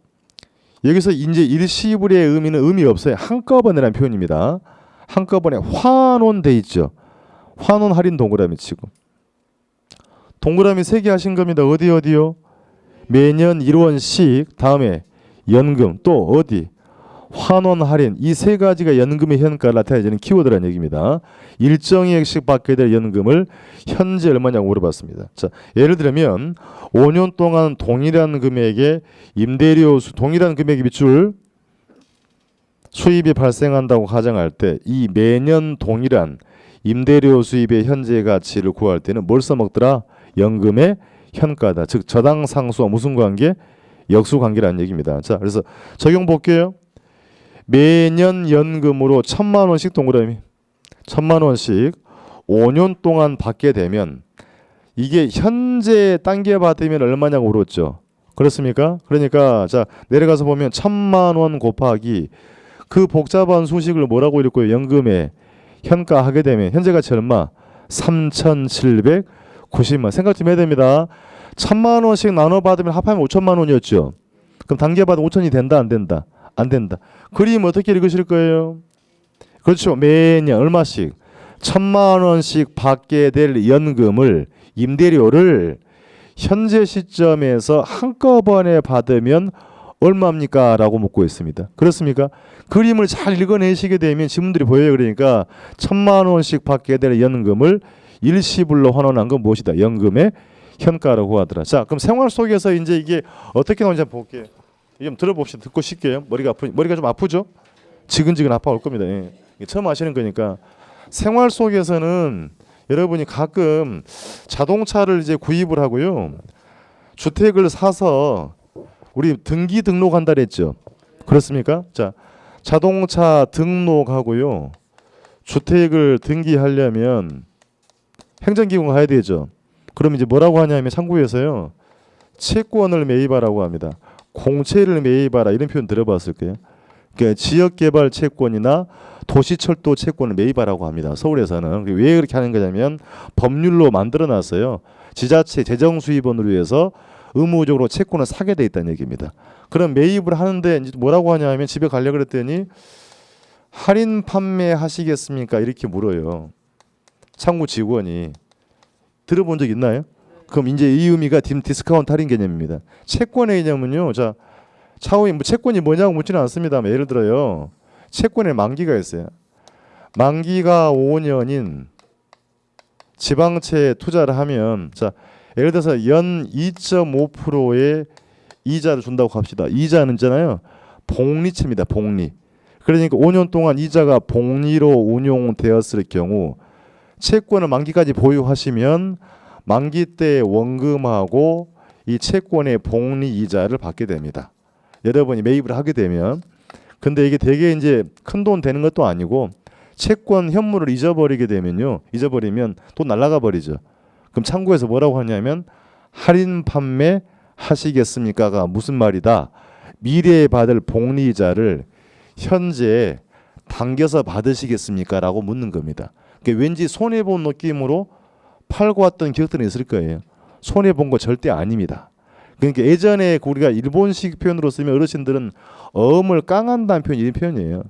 여기서 이제 일시불의 의미는 의미 없어요. 한꺼번에라는 표현입니다. 한꺼번에 환원돼 있죠. 환원 할인 동그라미 치고 동그라미 3개 하신 겁니다. 어디요? 매년 1원씩 다음에 연금 또 어디? 환원 할인 이 3가지가 연금의 현가를 나타내는 키워드라는 얘기입니다. 일정의 액씩 받게 될 연금을 현재 얼마냐고 물어봤습니다. 자, 예를 들면 5년 동안 동일한 금액의 임대료 동일한 금액의 밑줄 수입이 발생한다고 가정할 때 이 매년 동일한 임대료 수입의 현재 가치를 구할 때는 뭘 써먹더라? 연금의 현가다. 즉 저당 상수와 무슨 관계? 역수 관계라는 얘기입니다. 자, 그래서 적용 볼게요. 매년 연금으로 1,000만 원씩 동그라미 1,000만 원씩 5년 동안 받게 되면 이게 현재 당겨 받으면 얼마냐고 물었죠. 그렇습니까? 그러니까 자 내려가서 보면 1,000만 원 곱하기 그 복잡한 수식을 뭐라고 읽고요? 연금의 현가 하게 되면 현재 가치 얼마? 3,790만. 생각 좀 해야 됩니다. 1,000만 원씩 나눠 받으면 합하면 5천만 원이었죠. 그럼 당겨 받으면 5천이 된다 안 된다? 안 된다. 그림 어떻게 읽으실 거예요? 그렇죠. 매년 얼마씩 1,000만 원씩 받게 될 연금을 임대료를 현재 시점에서 한꺼번에 받으면 얼마입니까? 라고 묻고 있습니다. 그렇습니까? 그림을 잘 읽어내시게 되면 지문들이 보여요. 그러니까 1,000만 원씩 받게 될 연금을 일시불로 환원한 건 무엇이다? 연금의 현가라고 하더라. 자, 그럼 생활 속에서 이제 이게 어떻게 나오는지 한번 볼게요. 이게 좀 들어봅시다. 듣고 쉽게요. 머리가 좀 아프죠? 지근지근 아파올 겁니다. 예. 처음 하시는 거니까. 생활 속에서는 여러분이 가끔 자동차를 이제 구입을 하고요. 주택을 사서 우리 등기 등록한다 그랬죠. 그렇습니까? 자, 자동차 등록하고요. 주택을 등기하려면 행정기관 가야 되죠. 그럼 이제 뭐라고 하냐면 창구에서요. 채권을 매입하라고 합니다. 공채를 매입하라 이런 표현 들어봤을 거예요. 그러니까 지역개발 채권이나 도시철도 채권을 매입하라고 합니다. 서울에서는 왜 그렇게 하는 거냐면 법률로 만들어놨어요. 지자체 재정수입원을 위해서 의무적으로 채권을 사게 돼 있다는 얘기입니다. 그럼 매입을 하는데 이제 뭐라고 하냐면 집에 가려고 그랬더니 할인 판매하시겠습니까? 이렇게 물어요. 창구 직원이. 들어본 적 있나요? 그럼 이제 이 의미가 디스카운트 할인 개념입니다. 채권의 개념은요. 자, 차후에 뭐 채권이 뭐냐고 묻지는 않습니다만 예를 들어요. 채권에 만기가 있어요. 만기가 5년인 지방채에 투자를 하면 자, 예를 들어서 연 2.5%의 이자를 준다고 합시다. 이자는 있잖아요. 복리채입니다. 복리. 그러니까 5년 동안 이자가 복리로 운용되었을 경우 채권을 만기까지 보유하시면 만기 때 원금하고 이 채권의 복리 이자를 받게 됩니다. 여러분이 매입을 하게 되면. 근데 이게 되게 이제 큰 돈 되는 것도 아니고 채권 현물을 잊어버리게 되면요. 잊어버리면 돈 날라가 버리죠. 그럼 창구에서 뭐라고 하냐면 할인 판매 하시겠습니까가 무슨 말이다. 미래에 받을 복리 이자를 현재 당겨서 받으시겠습니까? 라고 묻는 겁니다. 그러니까 왠지 손해본 느낌으로 팔고 왔던 기억들은 있을 거예요. 손해본 거 절대 아닙니다. 그러니까 예전에 우리가 일본식 표현으로 쓰면 어르신들은 어음을 깡한다는 표현이 이런 표현이에요.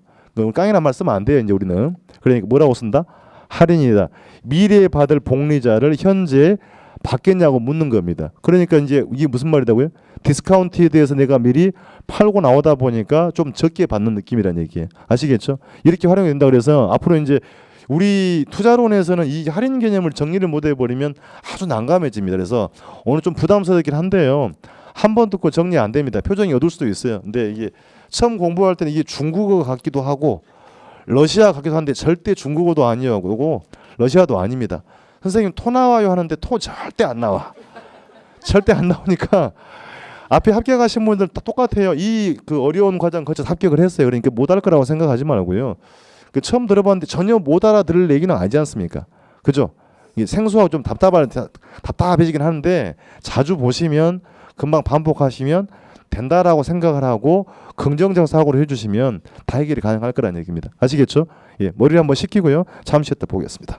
깡이란 말 쓰면 안 돼요. 이제 우리는. 그러니까 뭐라고 쓴다? 할인이다. 미래에 받을 복리자를 현재 받겠냐고 묻는 겁니다. 그러니까 이제 이게 무슨 말이다고요? 디스카운트에 대해서 내가 미리 팔고 나오다 보니까 좀 적게 받는 느낌이라는 얘기예요. 아시겠죠? 이렇게 활용이 된다 그래서 앞으로 이제 우리 투자론에서는 이 할인 개념을 정리를 못 해버리면 아주 난감해집니다. 그래서 오늘 좀 부담스럽긴 한데요. 한 번 듣고 정리 안 됩니다. 표정이 어두울 수도 있어요. 근데 이게 처음 공부할 때는 이게 중국어 같기도 하고 러시아 같기도 한데 절대 중국어도 아니고 러시아도 아닙니다. 선생님 토 나와요 하는데 토 절대 안 나와. 절대 안 나오니까 앞에 합격하신 분들 다 똑같아요. 이 그 어려운 과정 거쳐서 합격을 했어요. 그러니까 못할 거라고 생각하지 말고요. 처음 들어봤는데 전혀 못 알아들을 얘기는 아니지 않습니까? 그죠? 이게 생소하고 좀 답답해지긴 하는데 자주 보시면 금방 반복하시면 된다라고 생각을 하고 긍정적 사고를 해주시면 다 해결이 가능할 거라는 얘기입니다. 아시겠죠? 예, 머리를 한번 식히고요. 잠시 있다 보겠습니다.